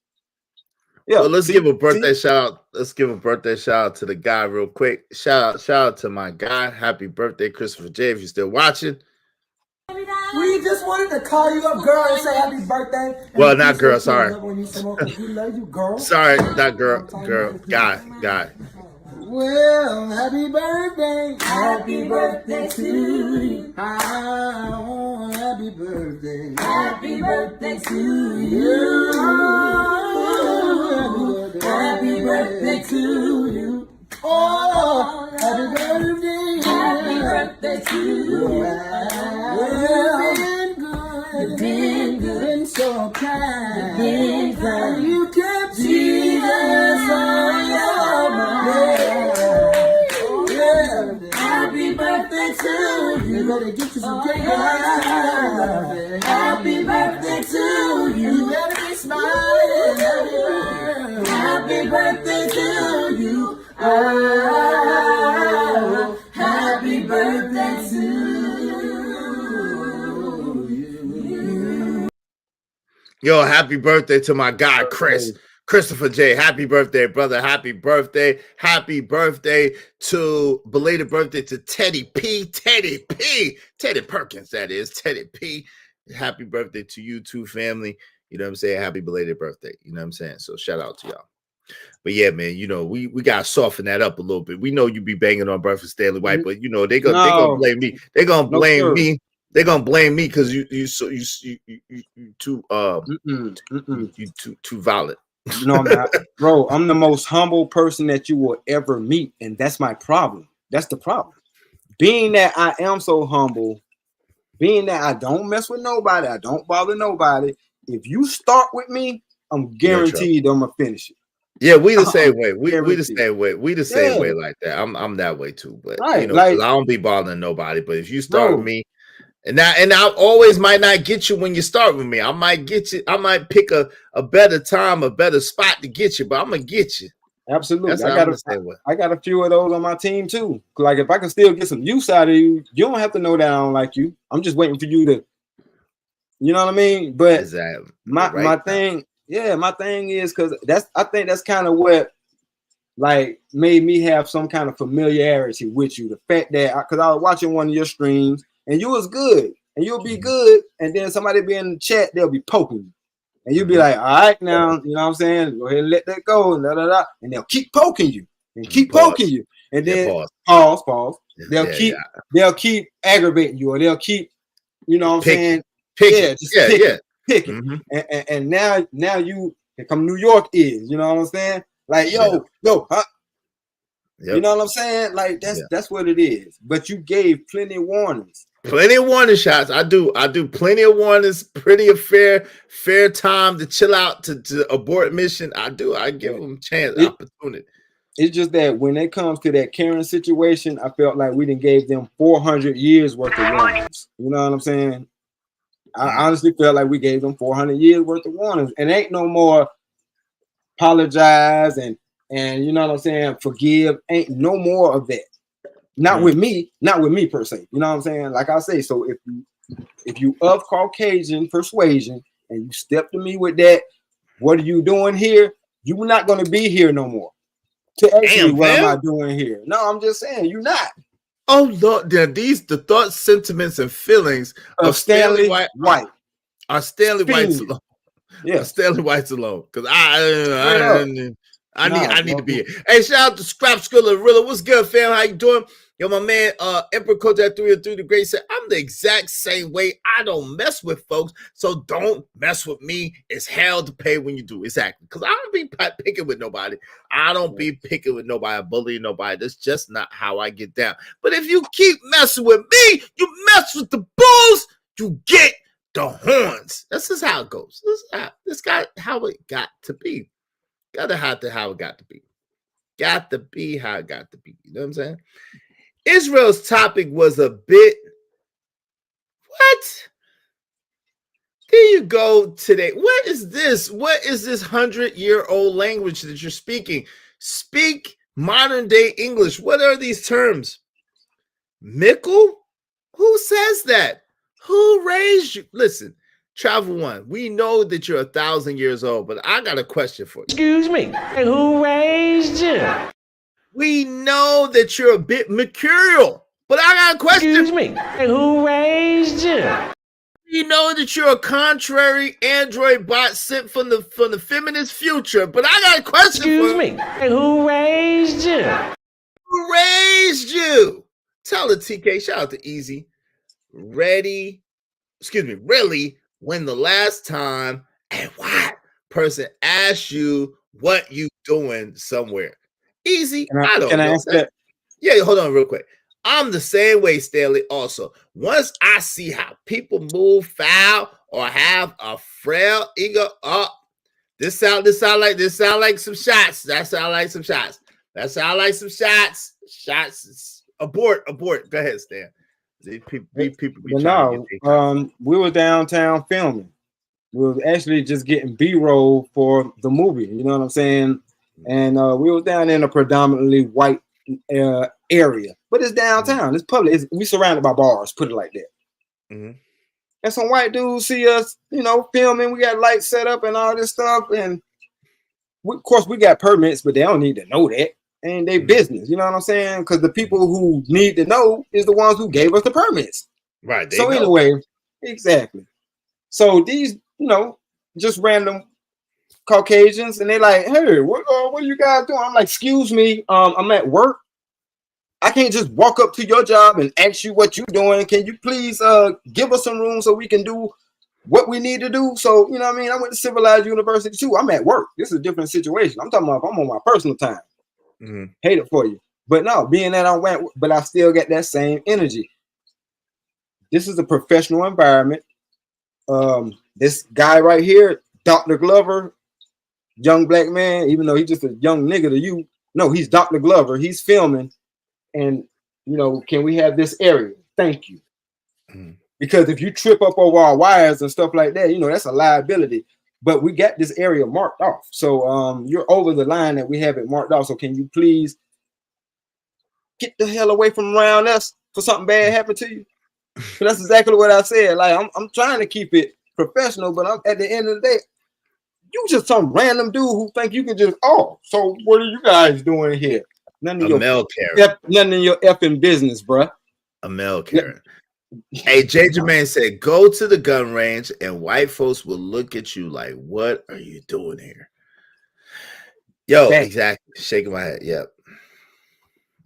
Yeah. Well, let's give a birthday shout out. Let's give a birthday shout out to the guy real quick. Shout out to my guy. Happy birthday, Christopher J. If you're still watching. We just wanted to call you up, girl, and say happy birthday. Well, not girl. Sorry. We love you, girl. Sorry, not girl. Girl. Guy. Well, happy birthday. Happy birthday to you. Oh, happy birthday. Happy birthday to you. Happy birthday to you. Oh, happy birthday. Happy birthday to you. You've been good, so kind. You've been kind. You kept Jesus on your mind. Yeah. Happy birthday to you. You better get you some cake. Happy birthday to you. You better be smiling. Happy birthday to you. Oh, happy birthday to you. Yo, happy birthday to my guy, Christopher J. Happy birthday, brother. Happy birthday. Happy birthday to belated birthday to Teddy P. Teddy Perkins, that is. Teddy P. Happy birthday to you too, family. You know what I'm saying? Happy belated birthday. You know what I'm saying? So shout out to y'all. But yeah, man, you know, we gotta soften that up a little bit. We know you be banging on Breakfast Stanley White, but you know, they gonna blame me. They're gonna blame me. They're gonna blame me because you too you too violent. No, I'm not. Bro, I'm the most humble person that you will ever meet, and that's my problem. That's the problem. Being that I am so humble, being that I don't mess with nobody, I don't bother nobody. If you start with me, I'm guaranteed I'm gonna finish it. Yeah, we the same way. We the same way. We the same way like that. I'm that way too. But you know, like, I don't be bothering nobody. But if you start with me, and I always might not get you when you start with me. I might get you. I might pick a better time, a better spot to get you. But I'm gonna get you. Absolutely. I got a few of those on my team too. Like if I can still get some use out of you, you don't have to know that I don't like you. I'm just waiting for you to. You know what I mean? But my thing. Yeah, my thing is because I think that's kind of what like made me have some kind of familiarity with you. The fact that because I was watching one of your streams and you was good and you'll be good, and then somebody be in the chat, they'll be poking you. And you'll be like, all right, now, you know what I'm saying? Go ahead and let that go, and they'll keep poking you and keep poking you. And then pause. They'll keep aggravating you, or they'll keep, you know what I'm saying? Picking. Picking. And now you come New York is, you know what I'm saying? Like, yo, huh? You know what I'm saying? Like that's what it is. But you gave plenty of warnings. Plenty of warning shots. I do plenty of warnings. Pretty a fair time to chill out, to abort mission. I give them a chance, opportunity. It's just that when it comes to that Karen situation, I felt like we didn't gave them 400 years worth of warnings. You know what I'm saying? I honestly felt like we gave them 400 years worth of warnings, and ain't no more apologize and you know what I'm saying, forgive. Ain't no more of that. Not with me per se. You know what I'm saying? Like I say, so if you of Caucasian persuasion and you step to me with that, what are you doing here? You're not going to be here no more. To ask me what am I doing here? No, I'm just saying you're not. Oh Lord, the thoughts, sentiments, and feelings of Stanley White are Stanley White's alone. Yeah, Stanley White's alone. Because I need to be here. Hey, shout out to Scrap Skrilla Rilla. What's good, fam? How you doing? Yo, my man, Emperor Coach at 303 the Great said, I'm the exact same way. I don't mess with folks, so don't mess with me. It's hell to pay when you do. Exactly. Because I don't be picking with nobody. I don't be picking with nobody, bullying nobody. That's just not how I get down. But if you keep messing with me, you mess with the bulls, you get the horns. This is how it goes. This got how it got to be. Gotta have to how it got to be. Got to be how it got to be. You know what I'm saying? Israel's topic was a bit. What? There you go today. What is this? What is this 100-year-old language that you're speaking? Speak modern day English. What are these terms? Mickle? Who says that? Who raised you? Listen, Travel One, we know that you're 1,000 years old, but I got a question for you. Excuse me, who raised you? We know that you're a bit mercurial, but I got a question. Excuse me, who raised you? We know that you're a contrary android bot sent from the feminist future, but I got a question Excuse for you. me, who raised you? Who raised you? Tell the TK, shout out to Easy. Really, when the last time and what person asked you what you doing somewhere? Easy, I don't know. Answer that? Yeah, hold on real quick. I'm the same way, Stanley. Also, once I see how people move foul or have a frail ego, this sound like some shots. That sound like some shots. That sound like some shots. Shots. Abort. Go ahead, Stan. People be we were downtown filming. We were actually just getting B-roll for the movie. You know what I'm saying? And we were down in a predominantly white area, but it's downtown. It's public. We surrounded by bars. Put it like that. Mm-hmm. And some white dudes see us, filming. We got lights set up and all this stuff. And of course, we got permits, but they don't need to know that. Ain't their business. You know what I'm saying? Because the people who need to know is the ones who gave us the permits. Right. So anyway, exactly. So these, just random Caucasians, and they like, hey, what are you guys doing? I'm like, excuse me, I'm at work. I can't just walk up to your job and ask you what you're doing. Can you please give us some room so we can do what we need to do? So, you know what I mean? I went to Civilized University too. I'm at work. This is a different situation. I'm talking about if I'm on my personal time. Mm-hmm. Hate it for you. But no, being that I went, but I still get that same energy. This is a professional environment. This guy right here, Dr. Glover, young black man, even though he's just a young nigga to you. No, he's Dr. Glover. He's filming. And, can we have this area? Thank you. Mm-hmm. Because if you trip up over our wires and stuff like that, that's a liability. But we got this area marked off. So you're over the line that we have it marked off. So can you please get the hell away from around us for something bad happened to you? So that's exactly what I said. Like, I'm trying to keep it professional, but at the end of the day, you just some random dude who think you can just, so what are you guys doing here? None of your effing business, bruh. A male Karen. Hey, J. Jermaine said, go to the gun range and white folks will look at you like, what are you doing here? Yo, exactly. Shaking my head. Yep.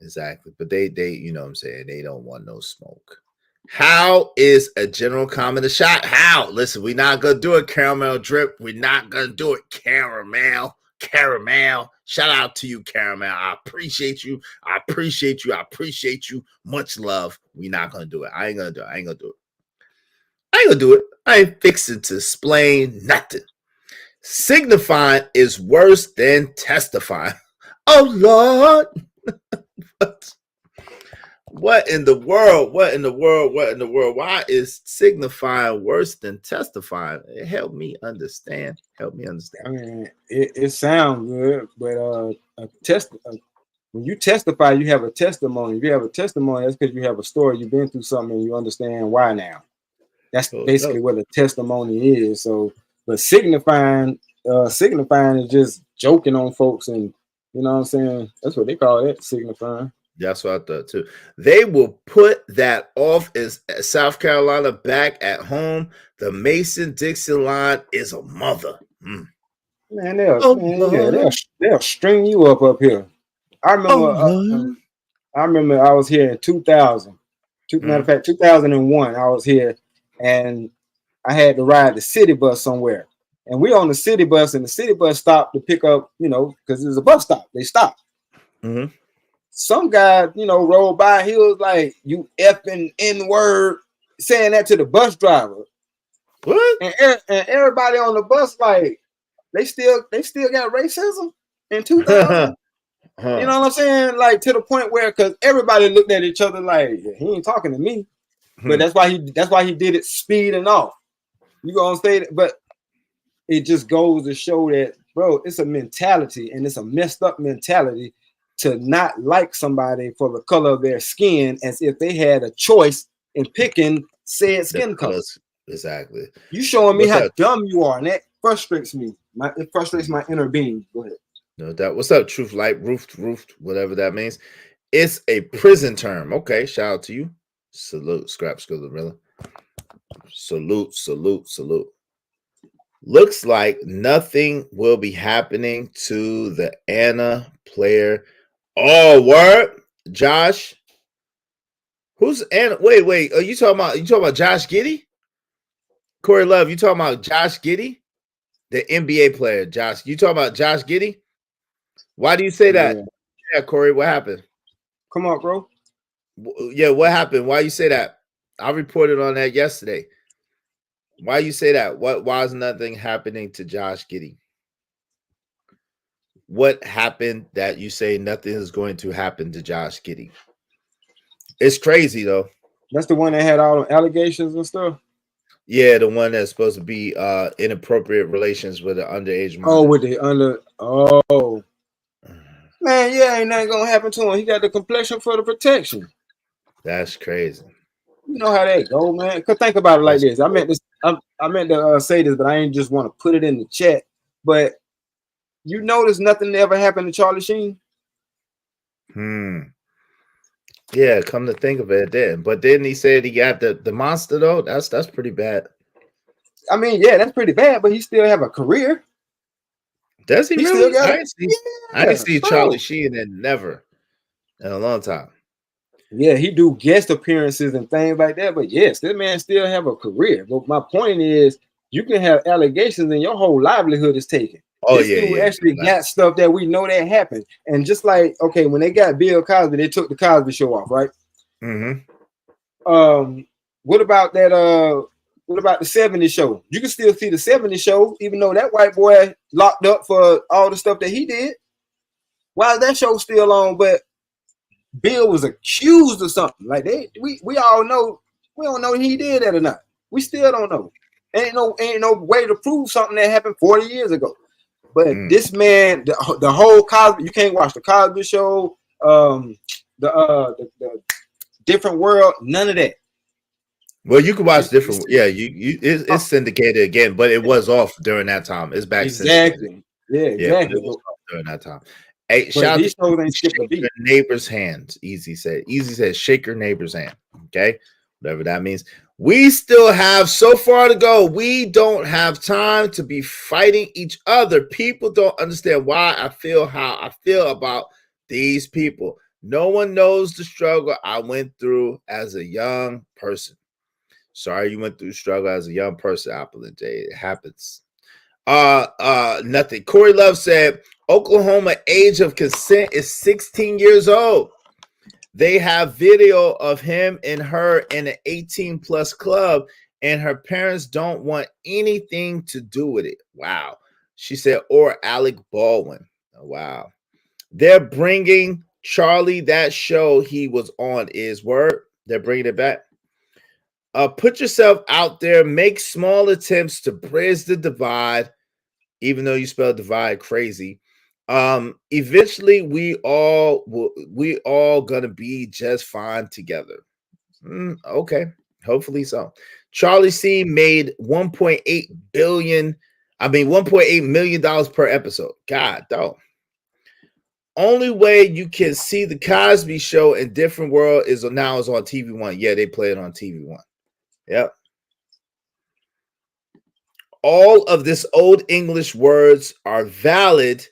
Exactly. But they, you know what I'm saying? They don't want no smoke. How is a general comment a shot? How? Listen, we're not going to do it, Caramel Drip. We're not going to do it, Caramel. Shout out to you, Caramel. I appreciate you. Much love. We're not going to do it. I ain't going to do it. I ain't fixing to explain nothing. Signifying is worse than testifying. Oh, Lord. What in the world? Why is signifying worse than testifying? Help me understand. I mean, it sounds good, but when you testify, you have a testimony. If you have a testimony, that's because you have a story. You've been through something and you understand why now. That's basically what a testimony is. So, but signifying is just joking on folks, and you know what I'm saying? That's what they call it, signifying. That's what I thought too. They will put that off as South Carolina back at home. The Mason-Dixon line is a mother. Man, they'll string you up here. I remember I was here in 2000. Matter of fact, 2001, I was here, and I had to ride the city bus somewhere. And we on the city bus, and the city bus stopped to pick up, because it was a bus stop. They stopped. Mm-hmm. Some guy, rolled by. He was like, "You effing N-word," saying that to the bus driver. What? And everybody on the bus, like, they still got racism in 2000. You know what I'm saying? Like, to the point where, because everybody looked at each other like, he ain't talking to me. But that's why he did it speeding off. You gonna say that, but it just goes to show that, bro, it's a mentality, and it's a messed up mentality to not like somebody for the color of their skin, as if they had a choice in picking said skin color. Exactly. You showing me What's how up? dumb you are, and that frustrates me. It frustrates my inner being. Go ahead. No doubt. What's up, Truth Light, roofed, whatever that means. It's a prison term. Okay, shout out to you. Salute, Scrap Skillerilla. Salute. Looks like nothing will be happening to the Anna player. Oh, word, Josh. Who's Anna? Wait. Are you talking about Josh Giddey? Corey Love, you talking about Josh Giddey? The NBA player, Josh. You talking about Josh Giddey? Why do you say that? Yeah, Corey, what happened? Come on, bro. Yeah, what happened? Why you say that? I reported on that yesterday. Why you say that? Why is nothing happening to Josh Giddey? What happened that you say nothing is going to happen to Josh Giddey? It's crazy though. That's the one that had all the allegations and stuff. Yeah, the one that's supposed to be inappropriate relations with an underage minor. Oh, with the under. Oh, man, yeah, ain't nothing gonna happen to him. He got the complexion for the protection. That's crazy. You know how that go, man. Cause think about it like this. I meant to say this, but I ain't just want to put it in the chat. But you notice nothing ever happened to Charlie Sheen. Yeah, come to think of it, then. But then he said he got the monster though. That's pretty bad. I mean, yeah, that's pretty bad, but he still have a career. Does he really? Still got I didn't see Charlie Sheen in a long time. Yeah, he do guest appearances and things like that. But yes, that man still have a career. But my point is, you can have allegations and your whole livelihood is taken. Oh, this dude actually got stuff that we know that happened. And just like, okay, when they got Bill Cosby, they took the Cosby Show off, right? What about that? What about the 70s show? You can still see the 70s show, even though that white boy locked up for all the stuff that he did. Why is that show still on? But Bill was accused of something. Like we all know, we don't know he did that or not. We still don't know. Ain't no way to prove something that happened 40 years ago. But this man, the whole Cosby, you can't watch the Cosby Show, the Different World, none of that. Well, you can watch different. Yeah, it's syndicated again, but it was off during that time. It's back exactly. Yeah, exactly. It was off during that time. Hey, shout out to shake your neighbor's hands. Easy said, shake your neighbor's hand. Okay, whatever that means. We still have so far to go. We don't have time to be fighting each other. People don't understand why I feel how I feel about these people. No one knows the struggle I went through as a young person. Sorry you went through struggle as a young person, Apple and J. It happens. Nothing. Corey Love said Oklahoma age of consent is 16 years old. They have video of him and her in an 18 plus club, and her parents don't want anything to do with it. Wow. She said, or Alec Baldwin. Oh, wow. They're bringing Charlie, that show he was on is word. They're bringing it back. Put yourself out there, make small attempts to bridge the divide, even though you spell divide crazy. Eventually we all gonna be just fine together. Okay, hopefully so. Charlie C made $1.8 million per episode. God, though. Only way you can see the Cosby Show in Different World is on TV One. Yeah, they play it on TV One. Yep. All of this old English words are valid.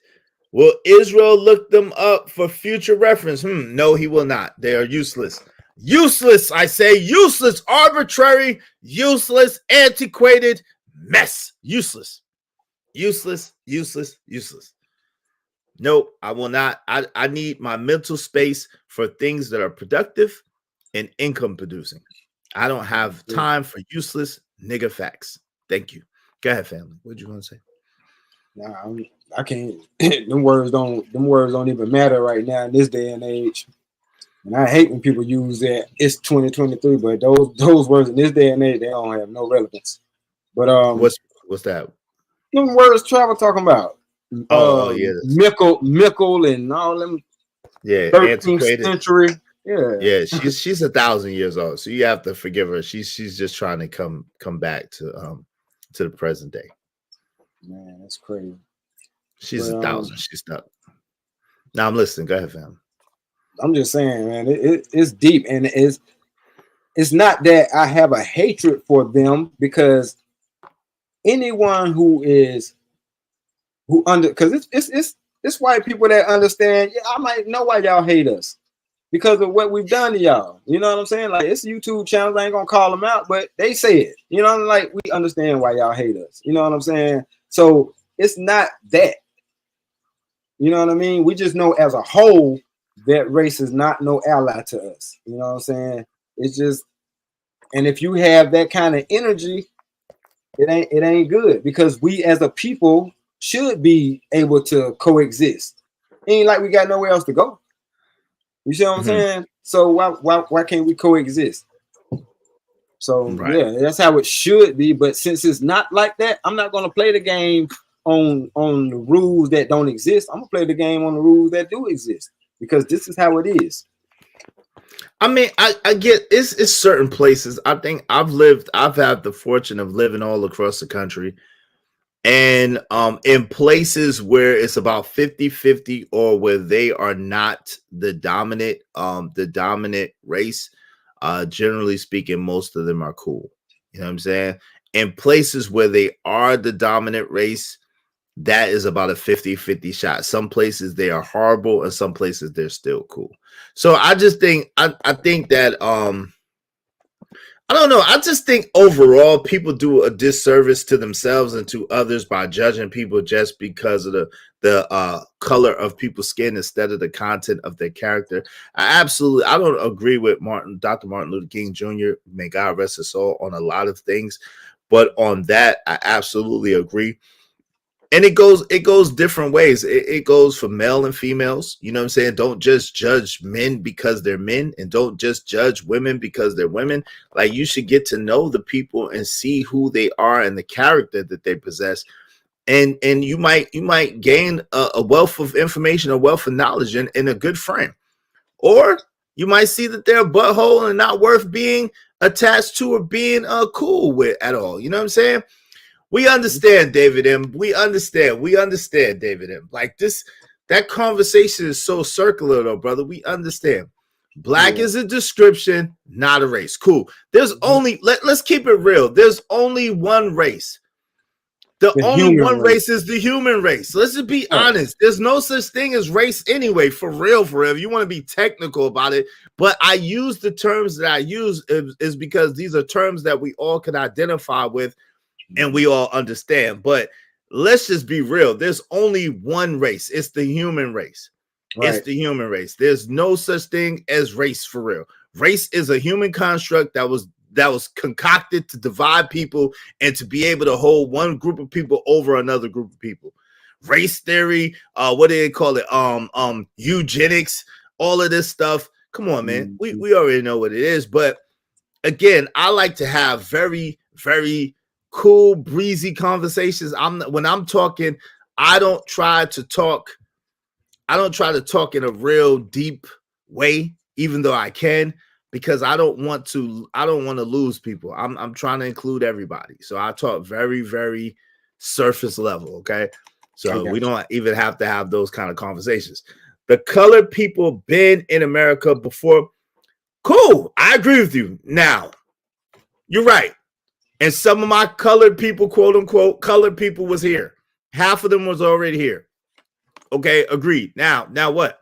Will Israel look them up for future reference? No, he will not. They are useless. Useless, I say, useless, arbitrary, useless, antiquated mess. Useless. Nope, I will not. I need my mental space for things that are productive and income producing. I don't have time for useless nigga facts. Thank you. Go ahead, family. What you want to say? Nah, I can't. Them words don't even matter right now in this day and age. And I hate when people use that. It's 2023, but those words in this day and age, they don't have no relevance. But what's that? Them words Travel talking about. Yeah, Mickle and all them. Yeah, 13th century. Yeah, she's 1,000 years old, so you have to forgive her. She's just trying to come back to the present day. Man, that's crazy. She's 1,000. She's stuck. Now I'm listening. Go ahead, fam. I'm just saying, man, it's deep, and it's not that I have a hatred for them, because anyone because it's white people that understand. Yeah, I might know why y'all hate us because of what we've done to y'all. You know what I'm saying? Like, it's YouTube channels. I ain't gonna call them out, but they say it. You know, like, we understand why y'all hate us. You know what I'm saying? So it's not that. You know what I mean? We just know as a whole that race is not no ally to us. You know what I'm saying? It's just, and if you have that kind of energy, it ain't good, because we as a people should be able to coexist. It ain't like we got nowhere else to go. You see what I'm saying? So why can't we coexist? So yeah, that's how it should be. But since it's not like that, I'm not gonna play the game on the rules that don't exist. I'm gonna play the game on the rules that do exist, because this is how it is. I mean, I get it's certain places. I think I've had the fortune of living all across the country, and in places where it's about 50-50, or where they are not the dominant race, generally speaking, most of them are cool. You know what I'm saying? In places where they are the dominant race, that is about a 50-50 shot. Some places they are horrible, and some places they're still cool. So I just think I think that I don't know. I just think overall people do a disservice to themselves and to others by judging people just because of the color of people's skin instead of the content of their character. I don't agree with Dr. Martin Luther King Jr. May God rest his soul on a lot of things, but on that I absolutely agree. And it goes different ways. It goes for male and females. You know what I'm saying? Don't just judge men because they're men, and don't just judge women because they're women. Like, you should get to know the people and see who they are and the character that they possess. And you might gain a wealth of information, a wealth of knowledge in a good friend. Or you might see that they're a butthole and not worth being attached to or being cool with at all. You know what I'm saying? We understand, David M. We understand, David M. Like, that conversation is so circular, though, brother. We understand. Black is a description, not a race. Cool. There's only, let's keep it real. There's only one race. The only one race is the human race. Let's just be honest. There's no such thing as race anyway, for real. If you want to be technical about it. But I use the terms that I use is because these are terms that we all can identify with and we all understand. But let's just be real. There's only one race. It's the human race. Right. It's the human race. There's no such thing as race, for real. Race is a human construct that was concocted to divide people and to be able to hold one group of people over another group of people. Race theory, what do they call it? Eugenics, all of this stuff. Come on, man. We already know what it is. But again, I like to have very, very cool, breezy conversations. When I'm talking, I don't try to talk in a real deep way, even though I can, because I don't want to lose people. I'm trying to include everybody. So I talk very, very surface level. Okay. So we don't even have to have those kind of conversations. The colored people been in America before. Cool. I agree with you. Now, you're right. And some of my colored people, quote unquote, colored people was here. Half of them was already here. Okay, agreed. Now what?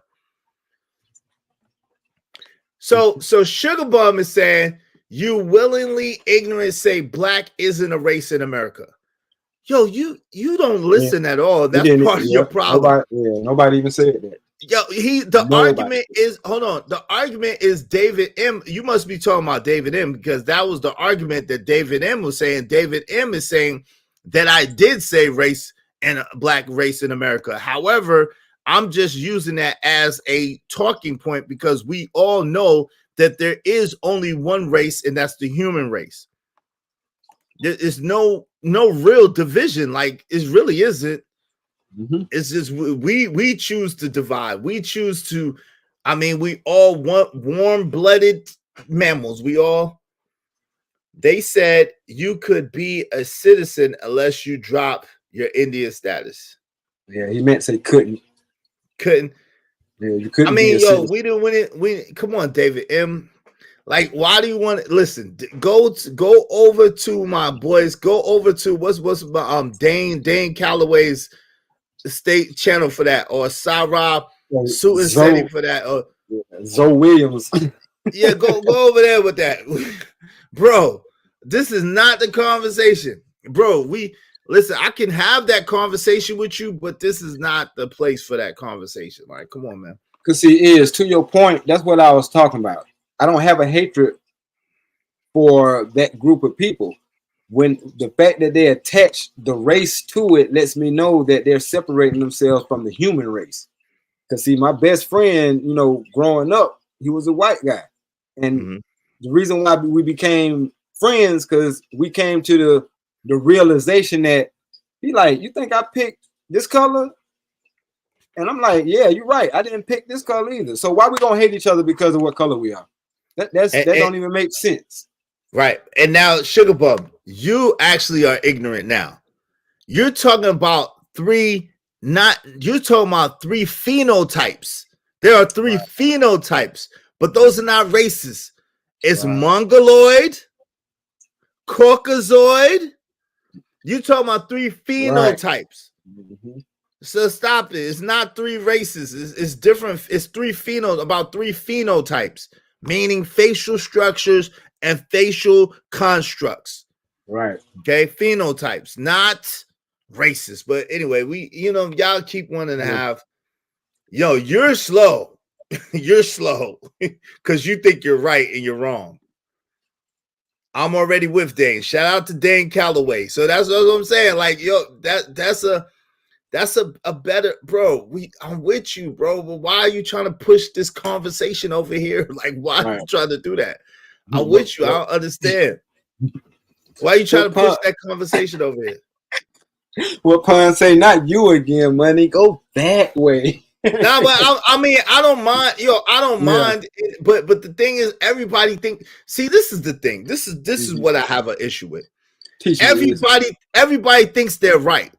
So Sugar Bum is saying, you willingly ignorant say black isn't a race in America. Yo, you don't listen at all. That's part of your problem. Nobody even said that. Yo, the Nobody. argument is, hold on. The argument is David M. You must be talking about David M, because that was the argument that David M was saying. David M is saying that I did say race and black race in America. However, I'm just using that as a talking point because we all know that there is only one race, and that's the human race. There is no real division. Like, it really isn't. Mm-hmm. It's just we choose to divide. We choose to. I mean, we all want warm-blooded mammals. They said you could be a citizen unless you drop your Indian status. Yeah, he meant to say couldn't. Couldn't. Yeah, you couldn't. I mean, yo, we didn't win it. Come on, David M. Like, why do you want to listen? Go over to my boys. Go over to what's Dane Calloway's state channel for that, or Sarah Suit setting for that, or Zoe Williams. Yeah, go over there with that, bro. This is not the conversation, bro. Listen, I can have that conversation with you, but this is not the place for that conversation. Like, come on, man. Because see, to your point, that's what I was talking about. I don't have a hatred for that group of people. When the fact that they attach the race to it lets me know that they're separating themselves from the human race. Because see, my best friend, growing up, he was a white guy. And the reason why we became friends, because we came to the realization that he like, you think I picked this color? And I'm like, yeah, you're right. I didn't pick this color either. So why we gonna hate each other because of what color we are? That don't even make sense. Right. And now, Sugar Bub, you actually are ignorant now. You're talking about three phenotypes. There are three phenotypes, but those are not races. It's Mongoloid, Caucasoid. You talking about three phenotypes. Mm-hmm. So stop it. It's not three races. It's different. It's three phenotypes, meaning facial structures and facial constructs. Right. Okay. Phenotypes, not races. But anyway, y'all keep wanting to have, you're slow. You're slow because you think you're right and you're wrong. I'm already with Dane. Shout out to Dane Calloway. So that's what I'm saying. Like, that's a better, bro. I'm with you, bro. But why are you trying to push this conversation over here? Like, why are you trying to do that? I'm with you. I don't understand. Why are you trying to push that conversation over here? What Pun say? Not you again, money. Go that way. Nah, but I don't mind. I don't mind. But the thing is, everybody think. See, this is the thing. This is what I have an issue with. Everybody thinks they're right.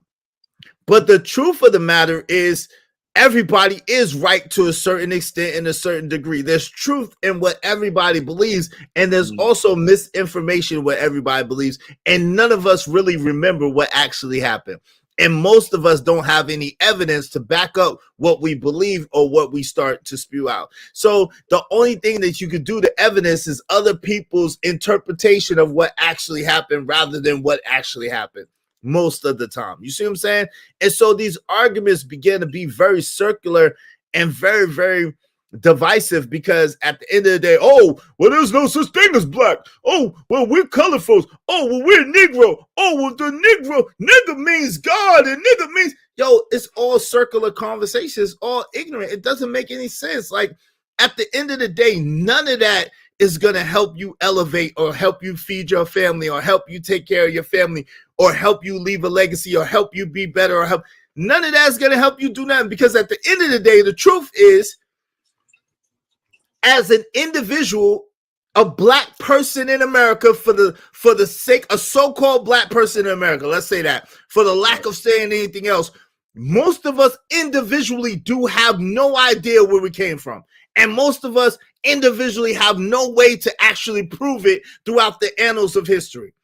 But the truth of the matter is, everybody is right to a certain extent and a certain degree. There's truth in what everybody believes, and there's also misinformation in what everybody believes, and none of us really remember what actually happened. And most of us don't have any evidence to back up what we believe or what we start to spew out. So the only thing that you could do to evidence is other people's interpretation of what actually happened rather than what actually happened. Most of the time. You see what I'm saying? And so these arguments begin to be very circular and very, very divisive, because at the end of the day, there's no such thing as black. We're color folks. We're Negro. The nigga means God, and nigga means, it's all circular conversations, all ignorant. It doesn't make any sense. Like, at the end of the day, none of that is going to help you elevate or help you feed your family or help you take care of your family or help you leave a legacy or help you be better or help. None of that is going to help you do nothing, because at the end of the day, the truth is, as an individual, a black person in America, for the sake, a so-called black person in America, let's say that, for the lack of saying anything else, most of us individually do have no idea where we came from. And most of us individually have no way to actually prove it throughout the annals of history.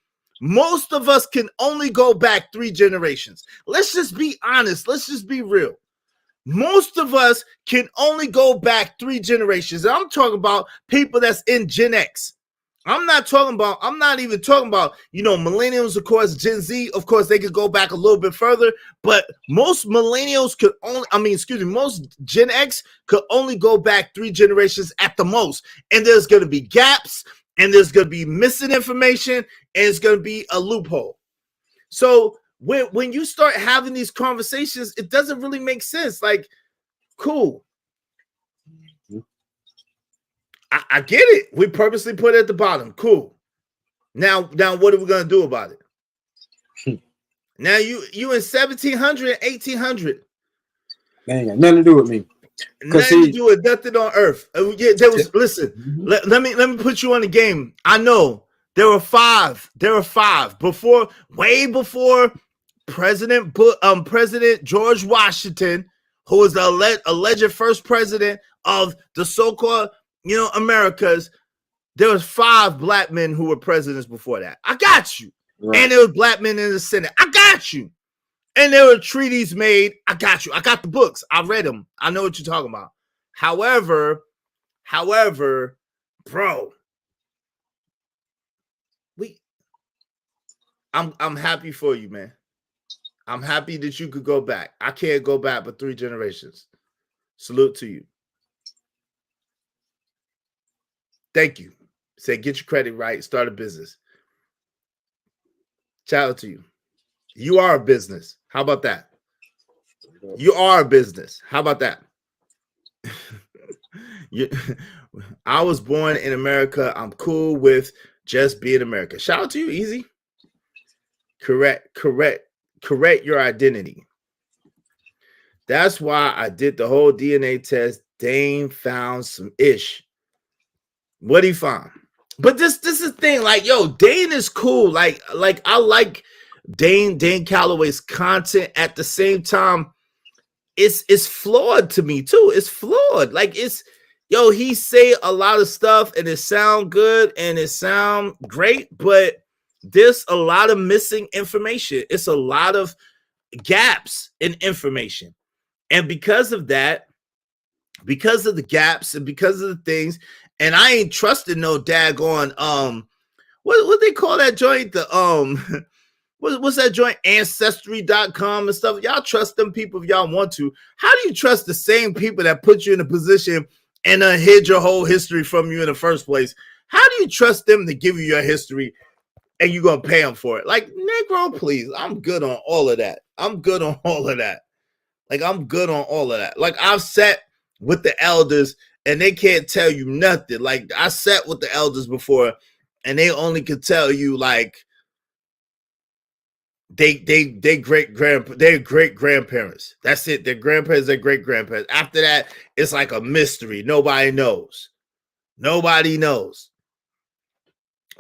Most of us can only go back 3 generations. Let's just be honest. Let's just be real. Most of us can only go back 3 generations. And I'm talking about people that's in Gen X. I'm not even talking about, millennials, of course, Gen Z, of course, they could go back a little bit further, but most millennials could most Gen X could only go back 3 generations at the most. And there's going to be gaps, and there's going to be missing information, and it's going to be a loophole. So when you start having these conversations, it doesn't really make sense. Like, cool. I get it. We purposely put it at the bottom. Cool. Now what are we going to do about it? Now you in 1700, 1800. They ain't got nothing to do with me. Nothing to do with nothing on earth. Listen, let me put you on the game. I know there were 5. Way before President George Washington, who was the alleged first president of the so-called Americas. There was 5 black men who were presidents before that. I got you. Right. And there were black men in the Senate. I got you. And there were treaties made. I got you. I got the books. I read them. I know what you're talking about. However, bro, I'm happy for you, man. I'm happy that you could go back. I can't go back but 3 generations. Salute to you. Thank you. Say, get your credit right. Start a business. Shout out to you. You are a business. How about that? You are a business. How about that? I was born in America. I'm cool with just being America. Shout out to you, Easy. Correct your identity. That's why I did the whole DNA test. Dane found some ish. What he found? But this is the thing. Like, yo, Dane is cool. Like I like Dane Calloway's content. At the same time, it's flawed to me too. It's flawed. Like, he say a lot of stuff and it sound good and it sound great, but there's a lot of missing information. It's a lot of gaps in information. And because of that, because of the gaps and because of the things, and I ain't trusting no daggone what they call that joint? The what's that joint? Ancestry.com and stuff. Y'all trust them people if y'all want to. How do you trust the same people that put you in a position and hid your whole history from you in the first place? How do you trust them to give you your history and you're gonna pay them for it? Like, Negro, please. I'm good on all of that. Like, I've sat with the elders and they can't tell you nothing. Like, I sat with the elders before and they only could tell you like they great grandparents. That's it. Their grandparents, their great grandparents. After that, it's like a mystery. Nobody knows.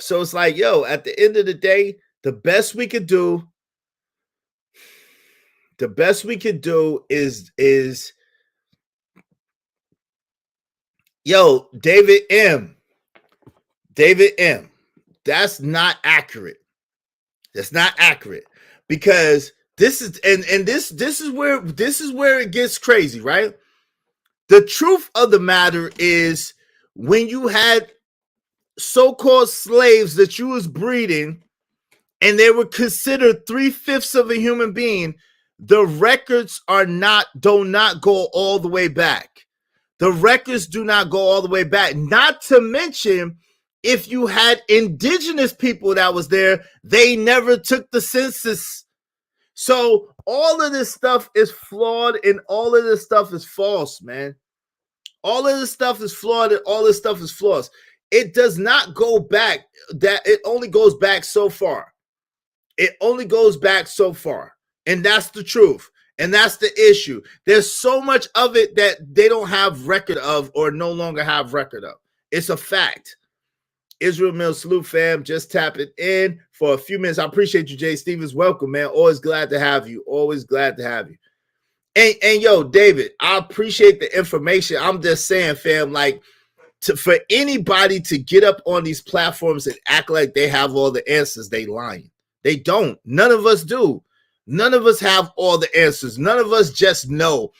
So it's like, yo, at the end of the day, the best we could do is yo, David M. That's not accurate. Because this is this is where it gets crazy, right? The truth of the matter is, when you had so-called slaves that you was breeding and they were considered 3/5 of a human being, the records do not go all the way back. The records do not go all the way back. Not to mention, if you had indigenous people that was there, they never took the census. So all of this stuff is flawed and all of this stuff is false, man. All of this stuff is flawed and all this stuff is false. It does not go back. That it only goes back so far. And that's the truth. And that's the issue. There's so much of it that they don't have record of or no longer have record of. It's a fact. Israel Mills, salute, fam. Just tapping in for a few minutes. I appreciate you, Jay Stevens. Welcome, man. Always glad to have you. And yo, David, I appreciate the information. I'm just saying, fam, like, for anybody to get up on these platforms and act like they have all the answers, they lying. They don't. None of us do. None of us have all the answers. None of us just know.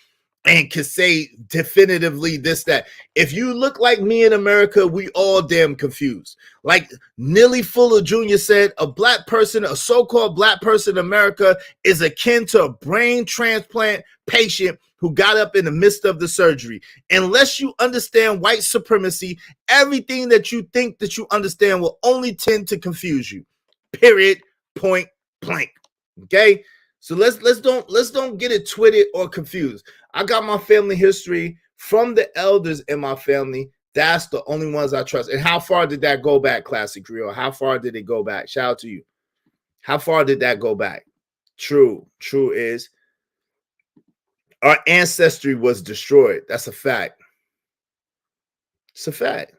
and can say definitively this, that. If you look like me in America, we all damn confused. Like Nilly Fuller Jr. said, a black person, a so-called black person in America is akin to a brain transplant patient who got up in the midst of the surgery. Unless you understand white supremacy, everything that you think that you understand will only tend to confuse you. Period. Point blank. Okay? So let's don't get it twisted or confused. I got my family history from the elders in my family. That's the only ones I trust. And how far did that go back, Classic Creole? How far did it go back? Shout out to you. How far did that go back? True is our ancestry was destroyed. That's a fact. It's a fact.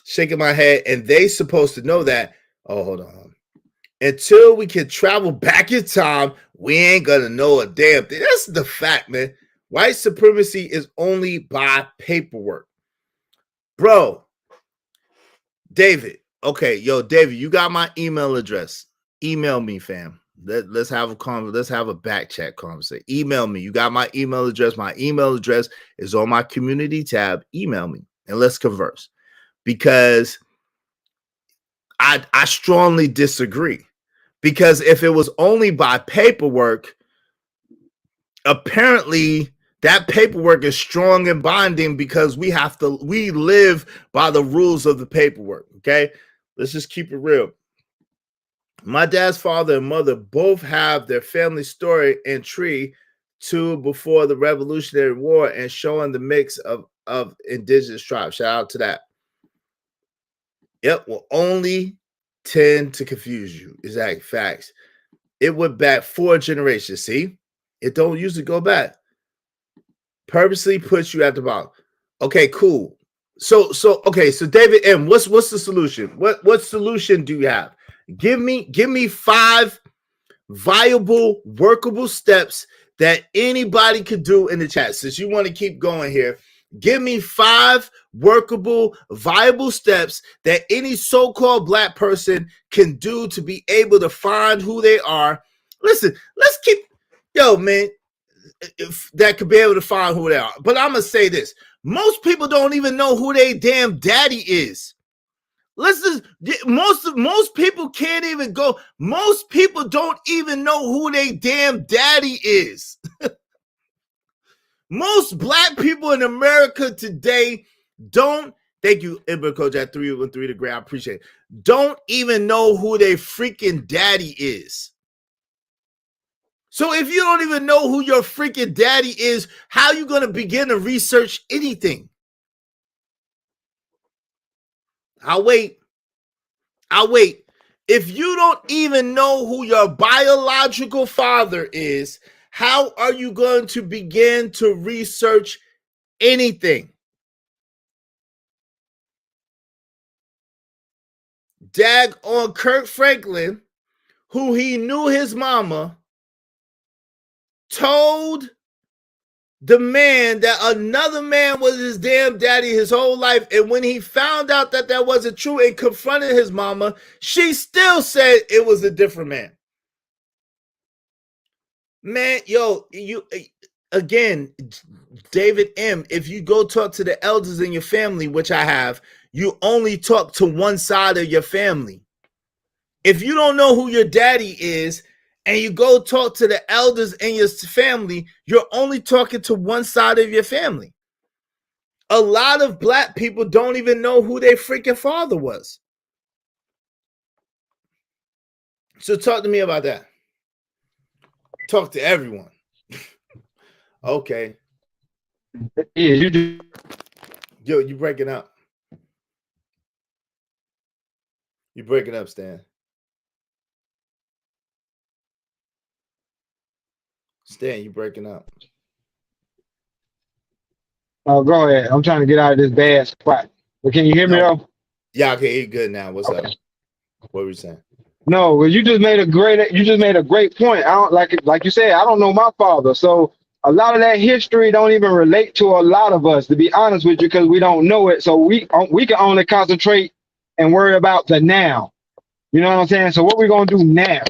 Shaking my head, and they supposed to know that. Oh, hold on. Until we can travel back in time, we ain't gonna know a damn thing. That's the fact, man. White supremacy is only by paperwork. Bro, David. Okay, yo, David, you got my email address. Email me, fam. Let's have a back chat conversation. Email me. You got my email address. My email address is on my community tab. Email me and let's converse. Because I strongly disagree. Because if it was only by paperwork, apparently that paperwork is strong and binding because we live by the rules of the paperwork. Okay, let's just keep it real. My dad's father and mother both have their family story and tree to before the Revolutionary War and showing the mix of indigenous tribes. Shout out to that. Yep, will only tend to confuse you. Exact facts. It went back 4 generations. See, it don't usually go back. Purposely puts you at the bottom. Okay, cool. So David M, what's the solution? What solution do you have? Give me 5 viable, workable steps that anybody could do in the chat. Since you want to keep going here, give me 5 workable, viable steps that any so-called black person can do to be able to find who they are. Listen, let's keep, man, that could be able to find who they are. But I'm going to say this. Most people don't even know who their damn daddy is. Listen, most people can't even go. Most people don't even know who their damn daddy is. Most black people in America today don't, thank you, Ember Coach at 313 the grade, I appreciate it, don't even know who their freaking daddy is. So if you don't even know who your freaking daddy is, how are you going to begin to research anything? I'll wait. If you don't even know who your biological father is, how are you going to begin to research anything? Dag on Kirk Franklin, who he knew his mama, told the man that another man was his damn daddy his whole life. And when he found out that that wasn't true and confronted his mama, she still said it was a different man. Man, yo, you again, David M., if you go talk to the elders in your family, which I have, you only talk to one side of your family. If you don't know who your daddy is and you go talk to the elders in your family, you're only talking to one side of your family. A lot of black people don't even know who their freaking father was. So talk to me about that. Talk to everyone. Okay. Yeah, you do. Yo, you breaking up. You breaking up, Stan. Stan, you breaking up. Oh, go ahead. I'm trying to get out of this bad spot. But can you hear me though? Yeah, okay, you're good now. What's Okay. up? What were you saying? No, well, you just made a great point. I don't like you said, I don't know my father. So a lot of that history don't even relate to a lot of us, to be honest with you, because we don't know it. So we can only concentrate and worry about the now. You know what I'm saying? So what we gonna do now?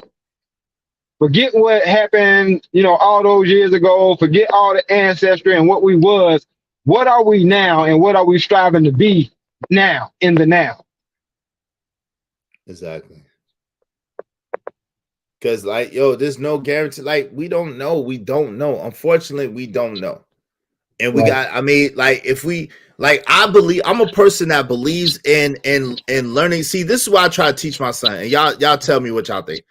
Forget what happened, all those years ago. Forget all the ancestry and what we was. What are we now, and what are we striving to be now, in the now? Exactly. Because, like, yo, there's no guarantee. Like, we don't know. We don't know. Unfortunately, we don't know. And we got, I mean, like, if we, like, I believe, I'm a person that believes in learning. See, this is what I try to teach my son. And y'all tell me what y'all think.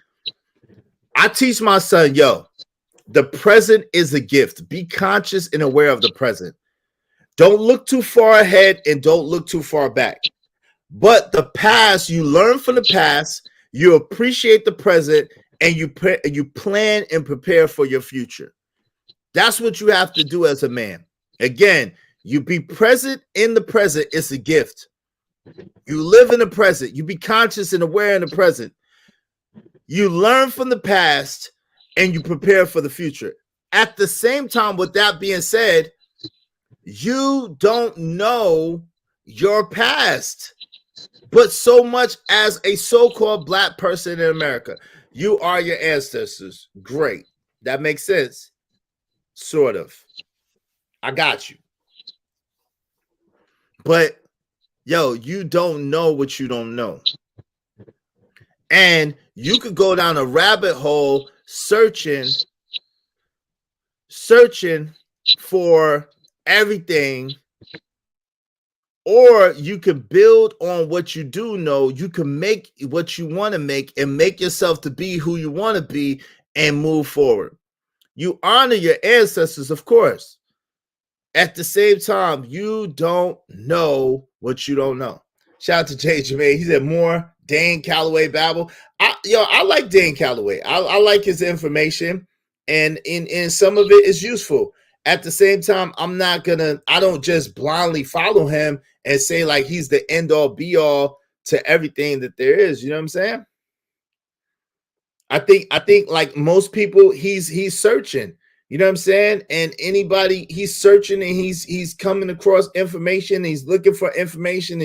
I teach my son, yo, the present is a gift. Be conscious and aware of the present. Don't look too far ahead and don't look too far back. But the past, you learn from the past, you appreciate the present, and you plan and prepare for your future. That's what you have to do as a man. Again, you be present in the present. It's a gift. You live in the present. You be conscious and aware in the present. You learn from the past and you prepare for the future. At the same time, with that being said, you don't know your past, but so much as a so-called black person in America. You are your ancestors. Great. That makes sense. Sort of. I got you. But, yo, you don't know what you don't know. And you could go down a rabbit hole searching for everything, or you can build on what you do know. You can make what you want to make and make yourself to be who you want to be and move forward. You honor your ancestors, of course. At the same time, you don't know what you don't know. Shout out to Jay Jermaine. He said more Dane Calloway babble. I like Dane Calloway. I like his information, and in some of it is useful. At the same time, I don't just blindly follow him and say like he's the end all be all to everything that there is. You know what I'm saying? I think like most people, he's searching. You know what I'm saying? And anybody, he's searching and he's coming across information. He's looking for information.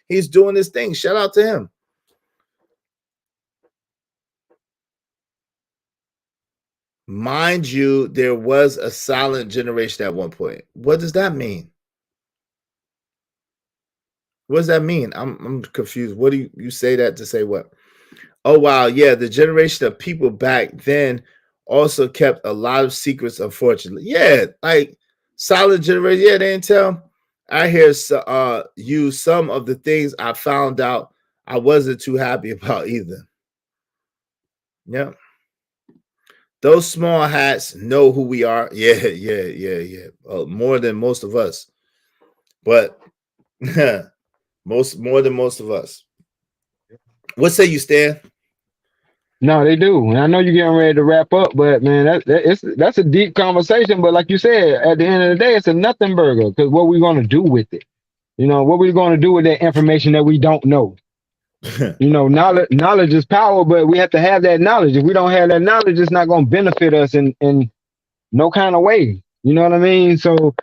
He's doing his thing. Shout out to him. Mind you, there was a silent generation at one point. What does that mean? What does that mean? I'm confused. What do you say that to say what? Oh, wow. Yeah, the generation of people back then also kept a lot of secrets, unfortunately. Yeah, like silent generation. Yeah, they didn't tell. I hear you some of the things I found out I wasn't too happy about either. Yeah. Those small hats know who we are. Yeah. More than most of us. But more than most of us. What say you, Stan? No, they do. And I know you're getting ready to wrap up, but man, that's a deep conversation. But like you said, at the end of the day, it's a nothing burger. Because what we're going to do with it? What we're going to do with that information that we don't know? Knowledge is power, but we have to have that knowledge. If we don't have that knowledge, it's not going to benefit us in no kind of way. You know what I mean? So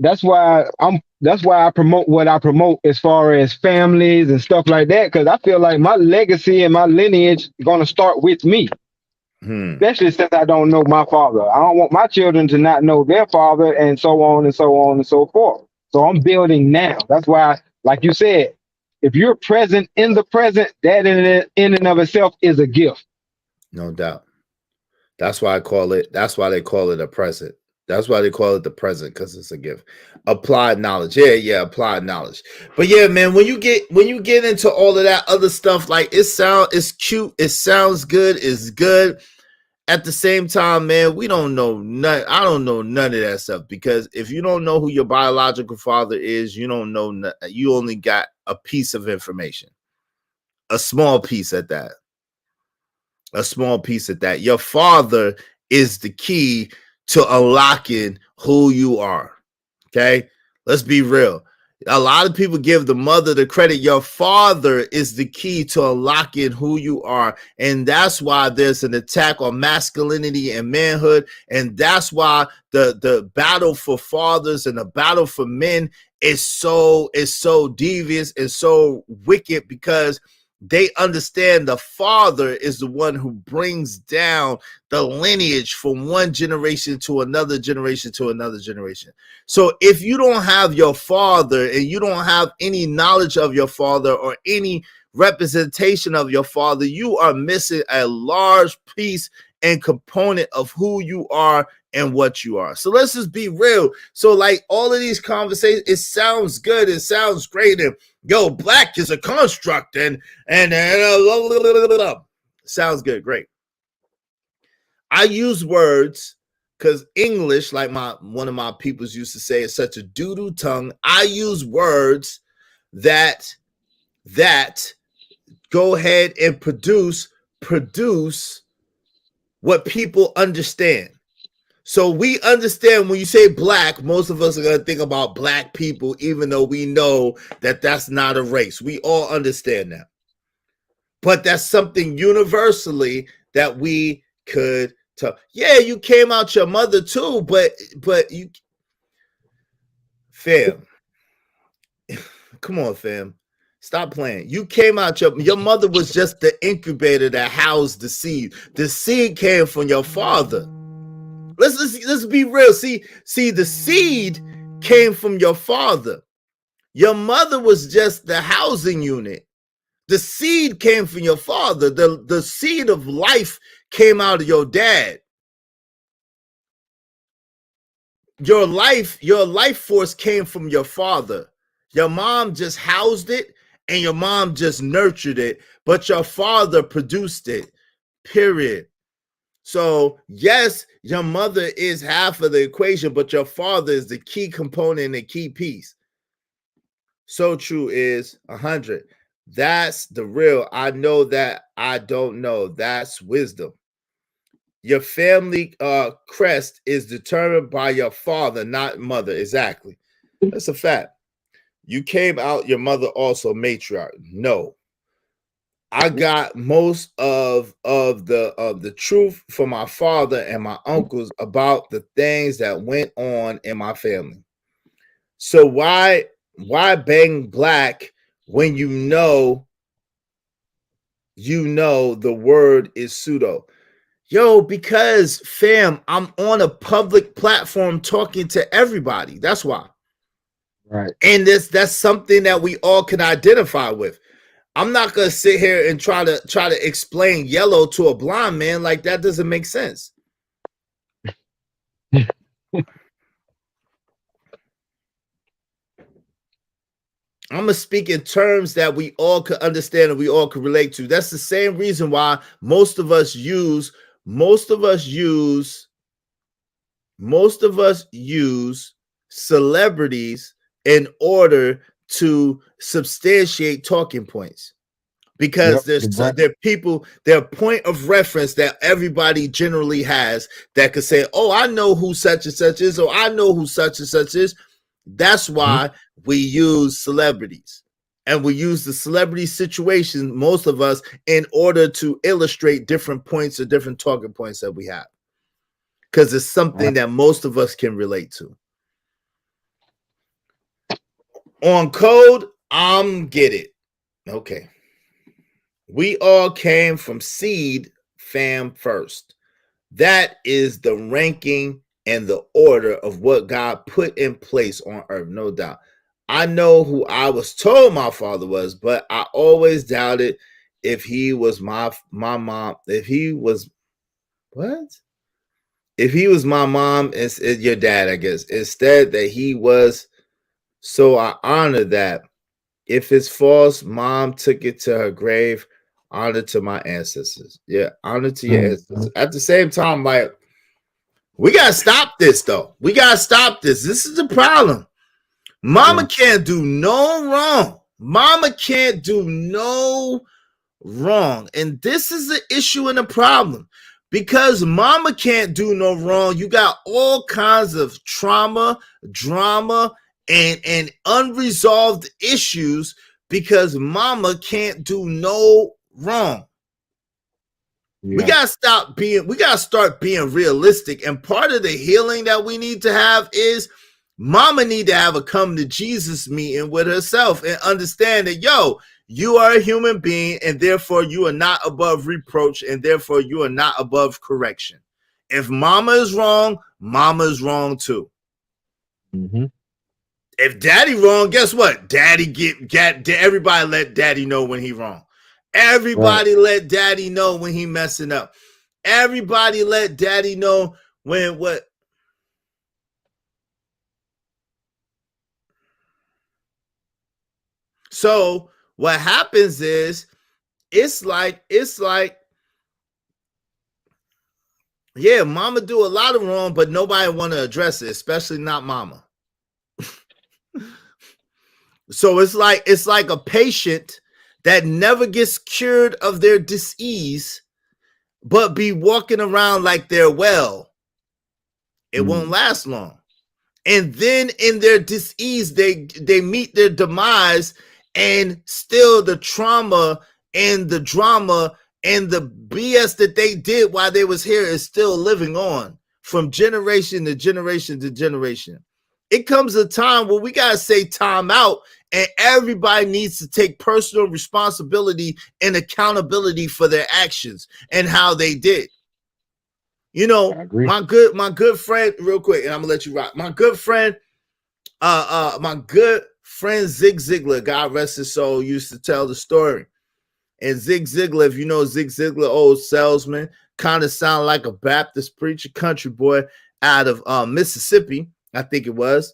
that's why I promote what I promote as far as families and stuff like that, because I feel like my legacy and my lineage is going to start with me. Especially since I don't know my father. I don't want my children to not know their father, and so on and so on and so forth. So I'm building now. That's why, like you said, if you're present in the present, that in and of itself is a gift. No doubt. That's why they call it a present. That's why they call it the present, because it's a gift. Applied knowledge. Yeah, applied knowledge. But yeah, man, when you get into all of that other stuff, like it's cute, it sounds good, it's good. At the same time, man, we don't know none. I don't know none of that stuff, because if you don't know who your biological father is, you don't know. You only got a piece of information, a small piece at that. A small piece at that. Your father is the key to unlocking who you are. Okay, let's be real. A lot of people give the mother the credit. Your father is the key to unlocking who you are. And that's why there's an attack on masculinity and manhood. And that's why the battle for fathers and the battle for men is so devious and so wicked, because they understand the father is the one who brings down the lineage from one generation to another generation to another generation. So if you don't have your father and you don't have any knowledge of your father or any representation of your father, you are missing a large piece and component of who you are and what you are. So let's just be real. So like all of these conversations, it sounds good, it sounds great, and yo, black is a construct, and sounds good, great. I use words because English, like one of my peoples used to say, is such a doo-doo tongue. I use words that go ahead and produce what people understand. So we understand when you say black, most of us are going to think about black people, even though we know that that's not a race. We all understand that. But that's something universally that we could tell. Yeah, you came out your mother too, but you, fam, come on, fam. Stop playing. You came out, your mother was just the incubator that housed the seed. The seed came from your father. Let's be real. See, the seed came from your father. Your mother was just the housing unit. The seed came from your father. The seed of life came out of your dad. Your life force came from your father. Your mom just housed it and your mom just nurtured it, but your father produced it, period. So yes, your mother is half of the equation, but your father is the key component and the key piece. So true is 100. That's the real. I know that I don't know. That's wisdom. Your family crest is determined by your father, not mother. Exactly. That's a fact. You came out your mother also matriarch. No. I got most of the truth from my father and my uncles about the things that went on in my family. So why bang black when you know the word is pseudo? Yo, because fam, I'm on a public platform talking to everybody. That's why. Right. And that's something that we all can identify with. I'm not gonna sit here and try to explain yellow to a blind man. Like, that doesn't make sense. I'm gonna speak in terms that we all could understand and we all could relate to. That's the same reason why most of us use celebrities in order to substantiate talking points, because they're people, they're point of reference that everybody generally has that could say, oh, I know who such and such is, or I know who such and such is. That's why we use celebrities, and we use the celebrity situation, most of us, in order to illustrate different points or different talking points that we have, because it's something that most of us can relate to. On code, get it. Okay. We all came from seed fam first. That is the ranking and the order of what God put in place on earth, no doubt. I know who I was told my father was, but I always doubted if he was my mom, if he was my mom, it's your dad, I guess. Instead that he was, so I honor that. If it's false, mom took it to her grave. Honor to my ancestors. Yeah, honor to your ancestors. At the same time, like, we gotta stop this though. We gotta stop this. This is the problem. Mama can't do no wrong. Mama can't do no wrong. And this is the issue and the problem. Because mama can't do no wrong, you got all kinds of trauma, drama, and unresolved issues because mama can't do no wrong. We gotta start being realistic. And part of the healing that we need to have is mama need to have a come to Jesus meeting with herself and understand that, yo, You are a human being, and therefore you are not above reproach, and therefore you are not above correction. If mama is wrong too. Mm-hmm. If daddy wrong, guess what? Daddy get everybody let daddy know when he wrong. Everybody let daddy know when he messing up. Everybody let daddy know when what. So what happens is it's like yeah, mama do a lot of wrong, but nobody want to address it, especially not mama. So it's like a patient that never gets cured of their disease, but be walking around like they're well. It won't last long. And then in their disease, they meet their demise, and still the trauma and the drama and the BS that they did while they was here is still living on from generation to generation to generation. It comes a time where we got to say time out, and everybody needs to take personal responsibility and accountability for their actions and how they did. You know, my good friend, real quick, and I'm gonna let you rock. My good friend Zig Ziglar, God rest his soul, used to tell the story. And Zig Ziglar, if you know Zig Ziglar, old salesman, kind of sound like a Baptist preacher, country boy out of Mississippi, I think it was.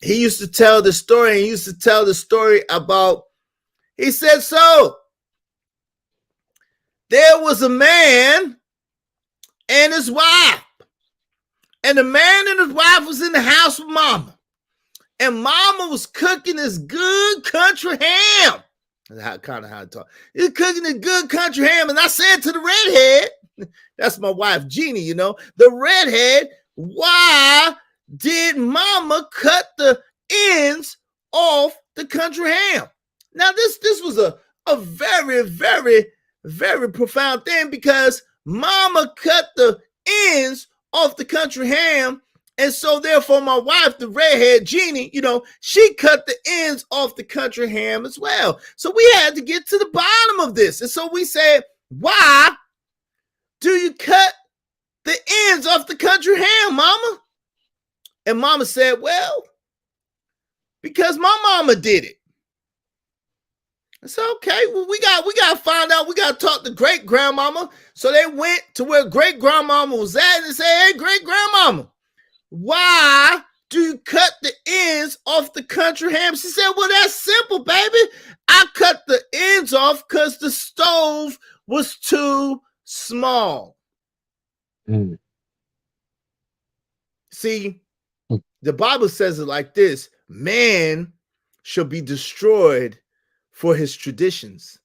He used to tell the story, and he used to tell the story about, he said, so there was a man and his wife. And the man and his wife was in the house with mama. And mama was cooking this good country ham. That's kind of how I talk. He's cooking this good country ham. And I said to the redhead, that's my wife, Jeannie, you know, the redhead, why did mama cut the ends off the country ham? Now, this was a very, very, very profound thing, because mama cut the ends off the country ham, and so therefore my wife, the redhead Jeannie, you know, she cut the ends off the country ham as well. So we had to get to the bottom of this. And so we said, why do you cut the ends off the country ham, mama? And mama said, well, because my mama did it. I said, okay, well, we got to find out. We got to talk to great grandmama. So they went to where great grandmama was at and said, hey, great grandmama, why do you cut the ends off the country ham? She said, well, that's simple, baby. I cut the ends off because the stove was too small. See, the Bible says it like this: man shall be destroyed for his traditions.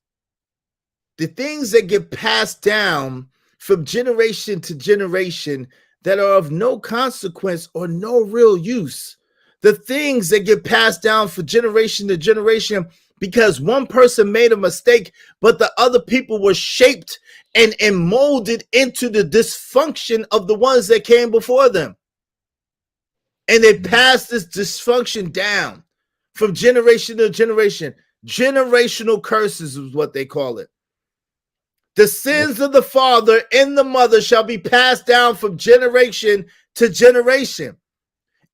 The things that get passed down from generation to generation that are of no consequence or no real use. The things that get passed down from generation to generation because one person made a mistake, but the other people were shaped and molded into the dysfunction of the ones that came before them. And they passed this dysfunction down from generation to generation. Generational curses is what they call it. The sins of the father and the mother shall be passed down from generation to generation.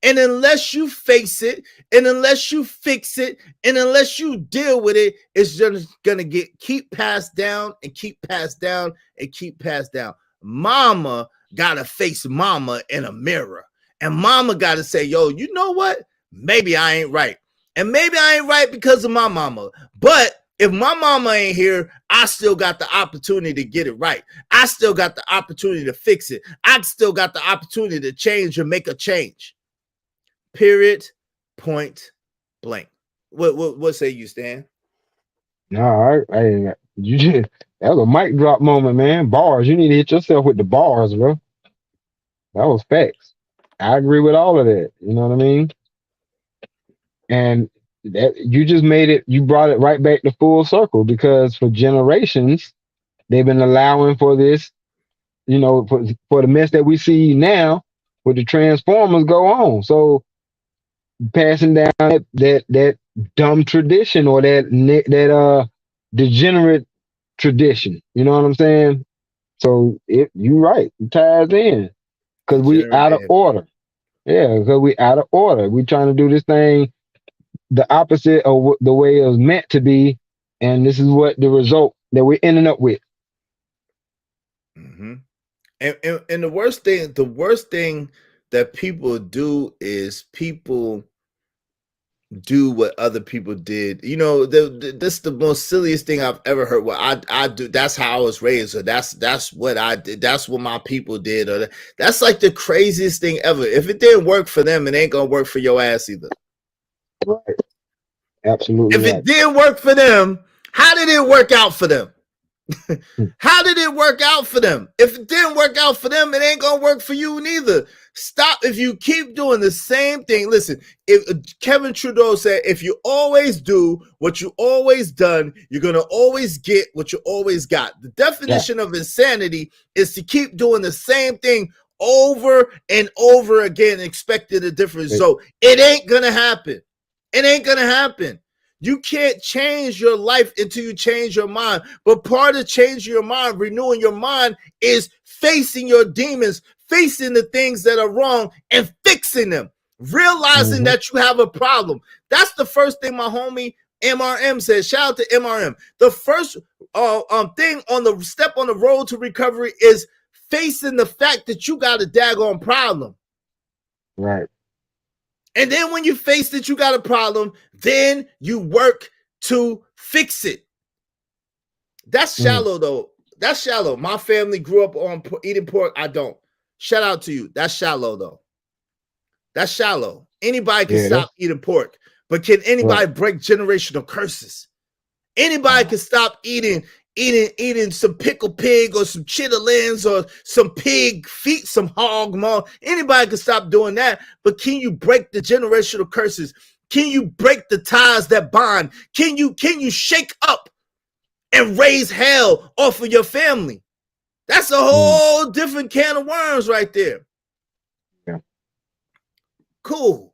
And unless you face it, and unless you fix it, and unless you deal with it, it's just going to keep passed down and keep passed down and keep passed down. Mama got to face mama in a mirror. And mama got to say, yo, you know what? Maybe I ain't right. And maybe I ain't right because of my mama. But if my mama ain't here, I still got the opportunity to get it right. I still got the opportunity to fix it. I still got the opportunity to change or make a change. Period. Point blank. What say you, Stan? No, you just, that was a mic drop moment, man. Bars. You need to hit yourself with the bars, bro. That was facts. I agree with all of that. You know what I mean? And that you just made it, you brought it right back to full circle, because for generations, they've been allowing for this, you know, for the mess that we see now with the Transformers go on. So passing down that dumb tradition or that degenerate tradition. You know what I'm saying? So you're right. It ties in because we Degenerate out of man. order. Yeah, because we out of order. We trying to do this thing the opposite of the way it was meant to be, and this is what the result that we're ending up with. Mm-hmm. And the worst thing that people do is people do what other people did. You know, this is the most silliest thing I've ever heard. Well, I do. That's how I was raised, or that's what I did. That's what my people did, or that's like the craziest thing ever. If it didn't work for them, it ain't gonna work for your ass either. Right. Absolutely. If right. it didn't work for them, how did it work out for them? How did it work out for them? If it didn't work out for them, it ain't gonna work for you neither. Stop. If you keep doing the same thing, listen, if Kevin Trudeau said, if you always do what you always done, you're gonna always get what you always got. The definition of insanity is to keep doing the same thing over and over again, expecting a different result. It ain't gonna happen. It ain't gonna happen. You can't change your life until you change your mind. But part of changing your mind, renewing your mind, is facing your demons, facing the things that are wrong and fixing them, realizing that you have a problem. That's the first thing my homie MRM says. Shout out to MRM. The first thing on the step on the road to recovery is facing the fact that you got a daggone problem. Right. And then when you face that you got a problem, then you work to fix it. That's shallow, though. That's shallow. My family grew up on eating pork. I don't. Shout out to you. That's shallow, though. That's shallow. Anybody can stop eating pork, but can anybody break generational curses? Anybody can stop eating some pickled pig or some chitlins or some pig feet, some hog maw. Anybody can stop doing that, but can you break the generational curses? Can you break the ties that bind? Can you shake up and raise hell off of your family? That's a whole different can of worms right there. Yeah. Cool.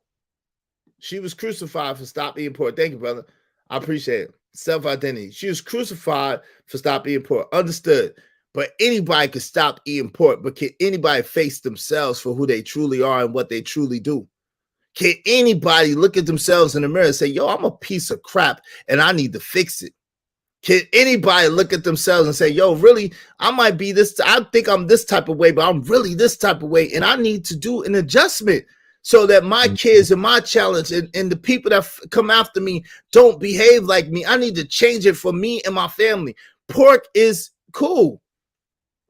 She was crucified for stop eating pork. Thank you, brother. I appreciate it. Self-identity. She was crucified for stop eating pork. Understood. But anybody can stop eating pork, but can anybody face themselves for who they truly are and what they truly do? Can anybody look at themselves in the mirror and say, yo, I'm a piece of crap and I need to fix it? Can anybody look at themselves and say, yo, really, I might be this, I think I'm this type of way, but I'm really this type of way, and I need to do an adjustment so that my kids and my challenge and the people that come after me don't behave like me. I need to change it for me and my family. Pork is cool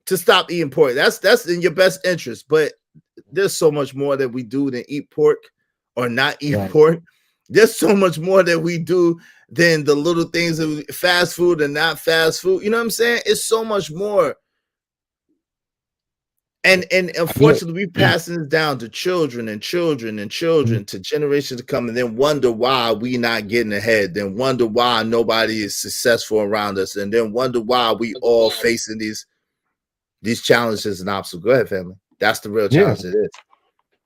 to stop eating pork. That's in your best interest, but there's so much more that we do than eat pork or not eat pork. There's so much more that we do than the little things of fast food and not fast food. You know what I'm saying? It's so much more. And unfortunately, we passing this down to children and children and children to generations to come, and then wonder why we not getting ahead, then wonder why nobody is successful around us, and then wonder why we all facing these challenges and obstacles. Go ahead, family. That's the real challenge it is.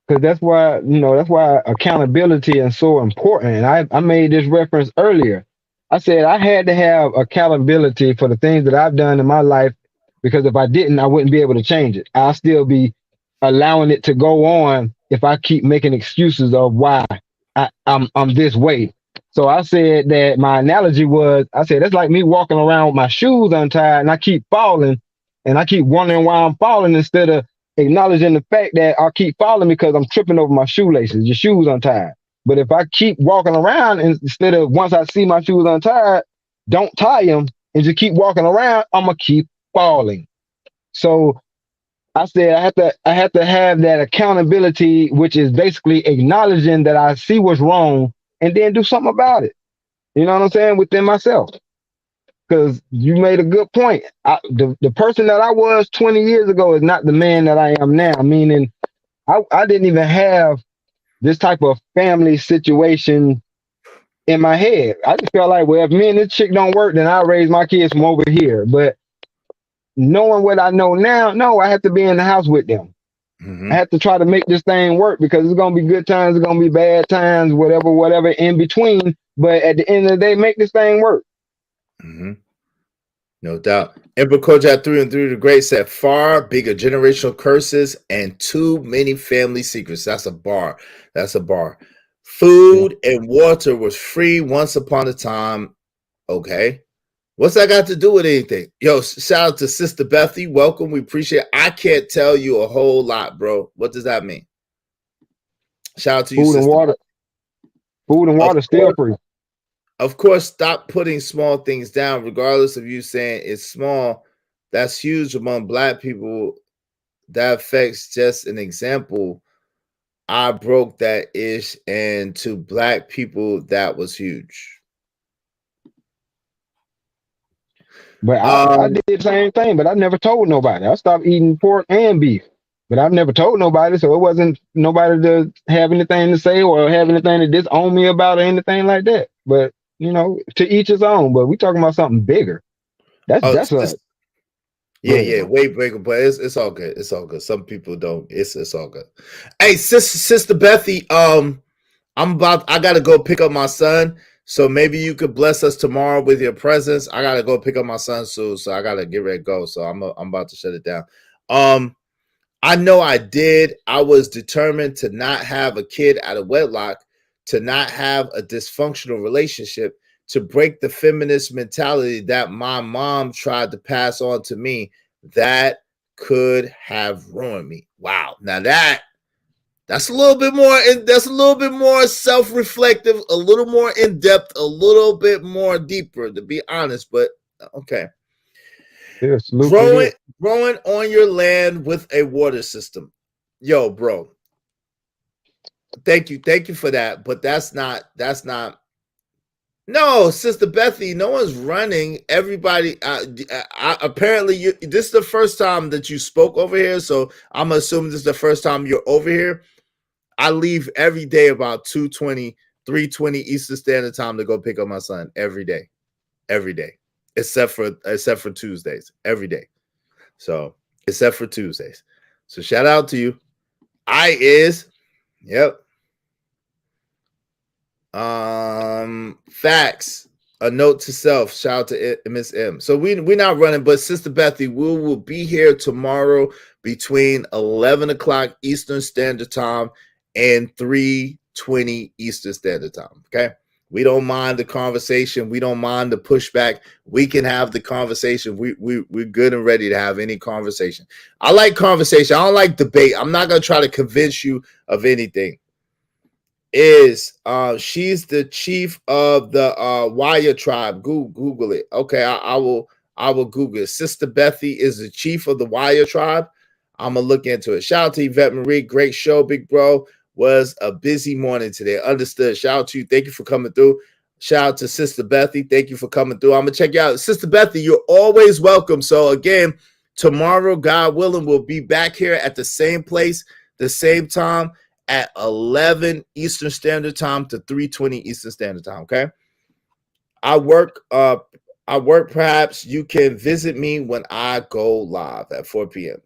Because that's why accountability is so important. And I made this reference earlier. I said I had to have accountability for the things that I've done in my life, because if I didn't, I wouldn't be able to change it. I'll still be allowing it to go on if I keep making excuses of why I'm this way. So I said that my analogy was, I said, that's like me walking around with my shoes untied and I keep falling and I keep wondering why I'm falling instead of acknowledging the fact that I keep falling because I'm tripping over my shoelaces, your shoes untied. But if I keep walking around and instead of once I see my shoes untied, don't tie them and just keep walking around, I'm gonna keep falling. So I said I have to have that accountability, which is basically acknowledging that I see what's wrong and then do something about it. You know what I'm saying? Within myself. Because you made a good point. The person that I was 20 years ago is not the man that I am now. Meaning, I didn't even have this type of family situation in my head. I just felt like, well, if me and this chick don't work, then I'll raise my kids from over here. But knowing what I know now, no, I have to be in the house with them. Mhm. I have to try to make this thing work because it's gonna be good times, it's gonna be bad times, whatever in between. But at the end of the day, make this thing work. Mm-hmm. No doubt. Emperor Kojak 3 and 3 the Great said, far bigger generational curses and too many family secrets. That's a bar. That's a bar. Food and water was free once upon a time. Okay. What's that got to do with anything? Yo, shout out to Sister Bethy. Welcome. We appreciate it. I can't tell you a whole lot, bro. What does that mean? Shout out to you, Food and Sister. water. Food and water still free. Of course, stop putting small things down, regardless of you saying it's small. That's huge among Black people. That affects just an example. I broke that ish, and to Black people, that was huge. But I did the same thing, but I never told nobody. I stopped eating pork and beef, but I've never told nobody, so it wasn't nobody to have anything to say or have anything to disown me about or anything like that. But you know, to each his own. But we talking about something bigger. That's yeah, way bigger, but it's all good. It's all good. Some people don't. It's all good. Hey, Sister Bethy, I gotta go pick up my son. So maybe you could bless us tomorrow with your presence. I gotta go pick up my son soon, so I gotta get ready to go. So I'm about to shut it down. I know I did. I was determined to not have a kid out of wedlock, to not have a dysfunctional relationship, to break the feminist mentality that my mom tried to pass on to me. That could have ruined me. Wow. Now that's a little bit more, that's a little bit more self-reflective, a little more in-depth, a little bit more deeper, to be honest. But okay. Yes, growing on your land with a water system. Yo, bro. Thank you for that. But that's not no, Sister Bethy, no one's running. Everybody, apparently, this is the first time that you spoke over here, so I'm assuming this is the first time you're over here. I leave every day about 2:20, 3:20 Eastern Standard Time to go pick up my son every day, except for Tuesdays, every day. So except for Tuesdays. So shout out to you. Yep. Facts. A note to self. Shout out to Miss M. So we're not running, but Sister Bethy, we will be here tomorrow between 11 o'clock Eastern Standard Time and 3:20 Eastern Standard Time. Okay. We don't mind the conversation. We don't mind the pushback. We can have the conversation. We're good and ready to have any conversation. I like conversation. I don't like debate. I'm not going to try to convince you of anything. She's the chief of the Waya tribe. Google it. Okay, I will Google it. Sister Bethy is the chief of the Waya tribe. I'm going to look into it. Shout out to Yvette Marie. Great show, big bro. Was a busy morning today. Understood. Shout out to you. Thank you for coming through. Shout out to Sister Bethy. Thank you for coming through. I'm going to check you out. Sister Bethy, you're always welcome. So again, tomorrow, God willing, we'll be back here at the same place, the same time at 11 Eastern Standard Time to 3:20 Eastern Standard Time, okay? I work, perhaps you can visit me when I go live at 4 p.m.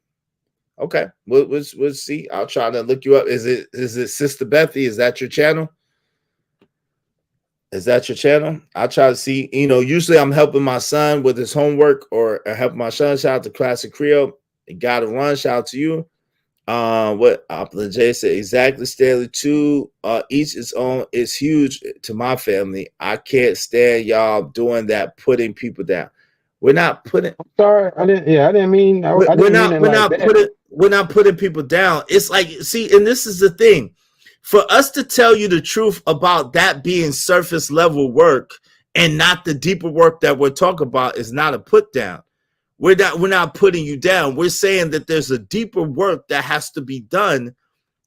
Okay, we'll see. I'll try to look you up. Is it Sister Bethy? Is that your channel? I'll try to see. You know, usually I'm helping my son with his homework or helping my son. Shout out to Classic Creole. You gotta run. Shout out to you. What Jay said exactly, Stanley. Two, each its own. It's huge to my family. I can't stand y'all doing that, putting people down. We're not putting. I'm sorry, I didn't mean. We're not putting people down. It's like, see, and this is the thing. For us to tell you the truth about that being surface level work and not the deeper work that we're talking about is not a put down. We're not putting you down. We're saying that there's a deeper work that has to be done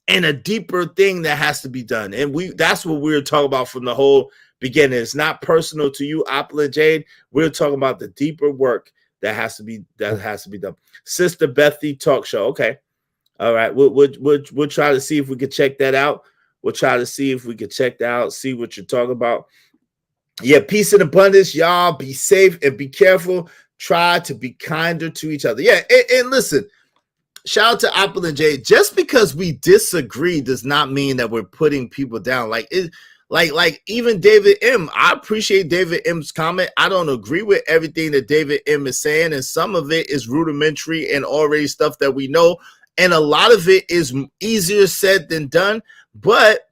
and a deeper thing that has to be done. And that's what we're talking about from the whole beginning. It's not personal to you, Apple and Jade. We're talking about the deeper work that has to be done. Sister Bethy Talk Show. Okay. All right. We'll try to see if we can check that out. We'll try to see if we can check that out, see what you're talking about. Yeah, peace and abundance. Y'all be safe and be careful. Try to be kinder to each other. Yeah, and listen, shout out to Apple and Jay. Just because we disagree does not mean that we're putting people down. Like even David M. I appreciate David M's comment. I don't agree with everything that David M is saying, and some of it is rudimentary and already stuff that we know, and a lot of it is easier said than done. But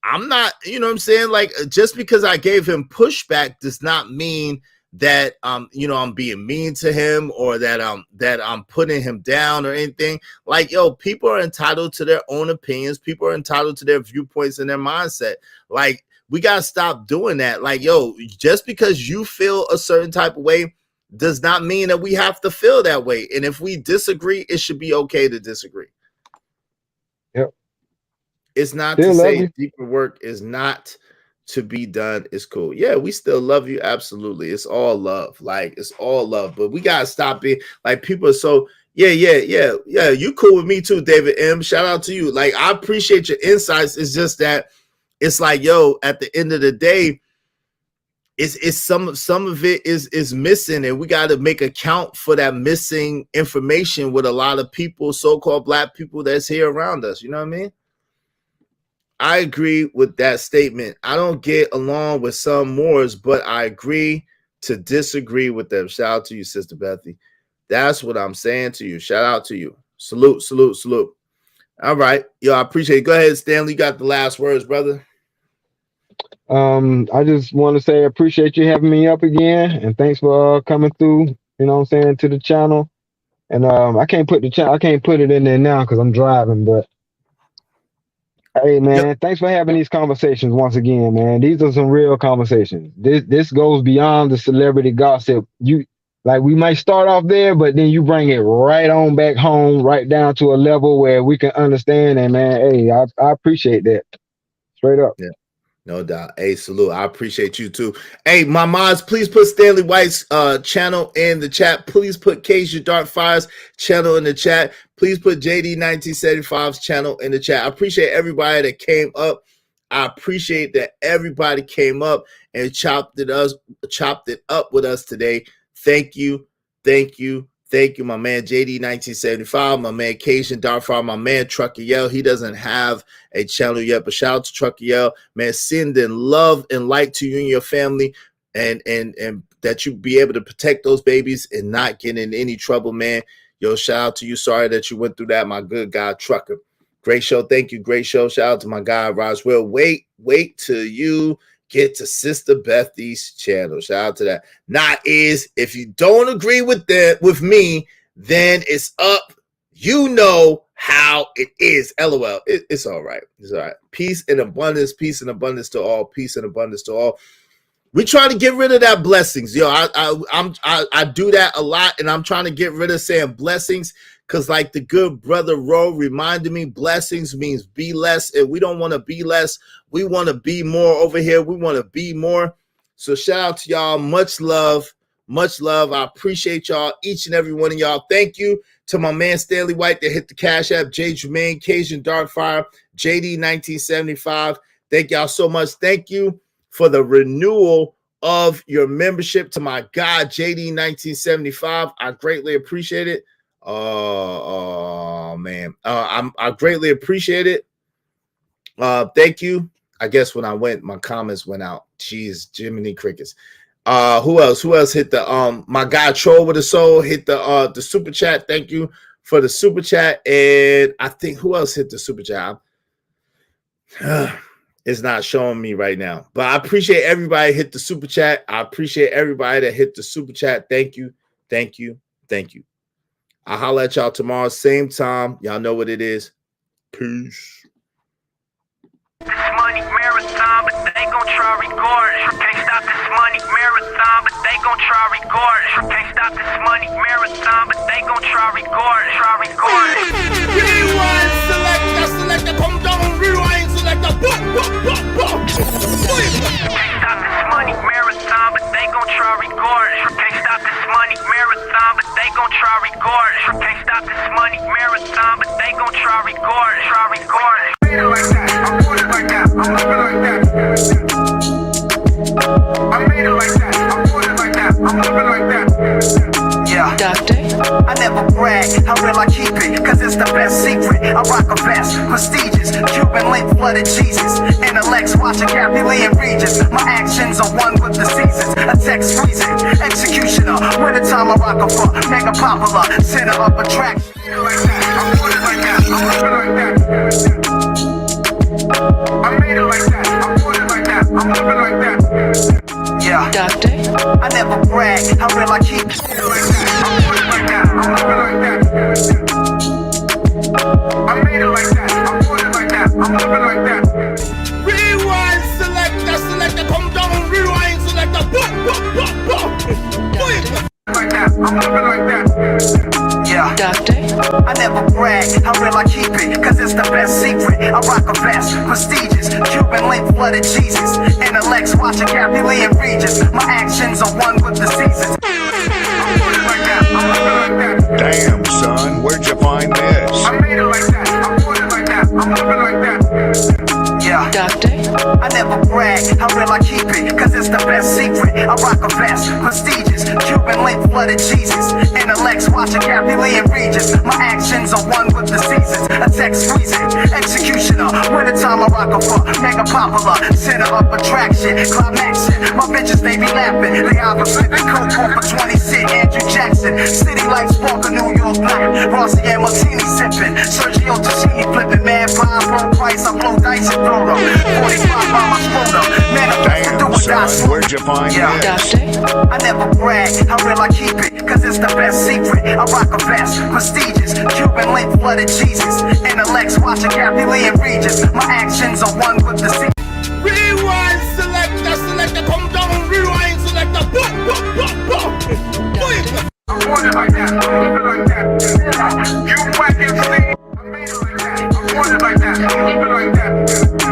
I'm not, you know what I'm saying? Like, just because I gave him pushback does not mean that you know, I'm being mean to him or that I'm putting him down or anything. Like, yo, people are entitled to their own opinions. People are entitled to their viewpoints and their mindset. Like, we gotta stop doing that. Like, yo, just because you feel a certain type of way does not mean that we have to feel that way. And if we disagree, it should be okay to disagree. Yep. It's not to say deeper work is not to be done. It's cool. Yeah, we still love you. Absolutely. It's all love. Like, it's all love. But we gotta stop it. Like, people are so yeah. You cool with me too, David M. Shout out to you. Like, I appreciate your insights. It's just that it's like, yo, at the end of the day, it's some of it is missing, and we got to make account for that missing information with a lot of people, so-called black people that's here around us. You know what I mean? I agree with that statement. I don't get along with some Moors, but I agree to disagree with them. Shout out to you, Sister Bethy. That's what I'm saying to you. Shout out to you. Salute. All right. Yo, I appreciate it. Go ahead, Stanley. You got the last words, brother. I just want to say I appreciate you having me up again, and thanks for coming through, you know what I'm saying, to the channel. And I can't put it in there now because I'm driving, but hey, man, thanks for having these conversations once again, man. These are some real conversations. This goes beyond the celebrity gossip. We might start off there, but then you bring it right on back home, right down to a level where we can understand. And man, hey, I appreciate that. Straight up. Yeah, no doubt. Hey, salute. I appreciate you too. Hey, my mods, please put Stanley White's channel in the chat. Please put Cage Your Dark Fire's channel in the chat. Please put JD 1975's channel in the chat. I appreciate everybody that came up. I appreciate that everybody came up and chopped it up with us today. Thank you, my man JD 1975, my man Cajun Darfar, my man Trucker Yell. He doesn't have a channel yet, but shout out to Trucker Yell, man. Sending love and light to you and your family, and that you be able to protect those babies and not get in any trouble, man. Yo, shout out to you. Sorry that you went through that, my good guy Trucker. Great show, thank you. Great show. Shout out to my guy Roswell. Wait till you get to Sister Bethy's channel. Shout out to that. If you don't agree with me, then it's up. You know how it is. LOL. It's all right. It's all right. Peace and abundance. Peace and abundance to all. Peace and abundance to all. We trying to get rid of that blessings. Yo, I do that a lot, and I'm trying to get rid of saying blessings. Because like the good brother Ro reminded me, blessings means be less. And we don't want to be less. We want to be more over here. We want to be more. So shout out to y'all. Much love. Much love. I appreciate y'all, each and every one of y'all. Thank you to my man Stanley White that hit the Cash App, J. Jermaine, Cajun Darkfire, JD 1975. Thank y'all so much. Thank you for the renewal of your membership to my God, JD 1975. I greatly appreciate it. Oh man, I greatly appreciate it. Thank you. I guess when I went, my comments went out. Jeez, Jiminy Crickets. Who else hit the my guy Troll with a Soul hit the super chat. Thank you for the super chat. And I think who else hit the super chat? It's not showing me right now, but I appreciate everybody hit the super chat. I appreciate everybody that hit the super chat. Thank you. I'll holler at y'all tomorrow, same time. Y'all know what it is. Peace. This money marathon, but they gon' try regardless. Can't stop this money marathon, but they gon' try regardless. Can't stop this money marathon, but they gon' try regardless. Rewind selector, come down, rewind selector. Can't stop this money marathon, but they gon' try regardless. Can't stop this money marathon, but they gon' try regardless. Can't stop this money marathon, but they gon' try regardless. I made it like that. I want it like that. I'm living like that. I made it like that. I want it like that. I'm living like that. Yeah. Doctor? I never brag. How real I keep it. Cause it's the best secret. I rock a vest, prestigious, Cuban link, flooded Jesus. Intellects watching Kathy Lee and Regis. My actions are one with the seasons. A text freezing, executioner. Wintertime I rock a fuck, mega popular, center of attraction. I want it like that, I love it like that. I made it like that, I want it like that, I love it like that. Yeah, doctor, I never brag, how real I keep it like that. I want it like that, I love it like that. I made it like that, I want it like that, I love it like that. Rewind selector, come down, rewind selector, boom. Like that, I love it like that. Yeah, doctor, I never brag, how real I keep it, cause it's the best secret. I rock a vest, prestigious, Cuban link, flooded Jesus. Intellects watching Kathy Lee and Regis. My actions are one with the seasons. I want it like that, I love it like that. Damn, son, where'd you find this? I made it like that, I want it like that, I love it like that. Yeah, doctor, I never brag, how real I keep it, cause it's the best secret. I rock a vest, prestigious, Cuban link, flooded Jesus. Intellects watching Kathy Lee and Regis. My actions are one with the seasons. A text freezing, executioner. Wintertime I rock a fuck, mega popular, center of attraction, climaxing. My bitches they be laughing. They either flipping coke off for 20 cent, Andrew Jackson. City lights spark a New York night. Rossi and Martini sipping, Sergio Tacchini flipping. Mad vibe, low price, I blow dice and throw them. 45 by my scrotum. Manifest to do or die slow. Where'd you find this? Doctor, I never brag, how real I keep it, cause it's the best secret. I rock a vest, prestigious, Cuban link, flooded Jesus. Intellects watching Kathy Lee and Regis. My actions are one with the seasons. Rewind selector, come down, rewind selector, boom. I want it like that, I love it like that. You whack and see. I made it like that, I want it like that, I love it like that.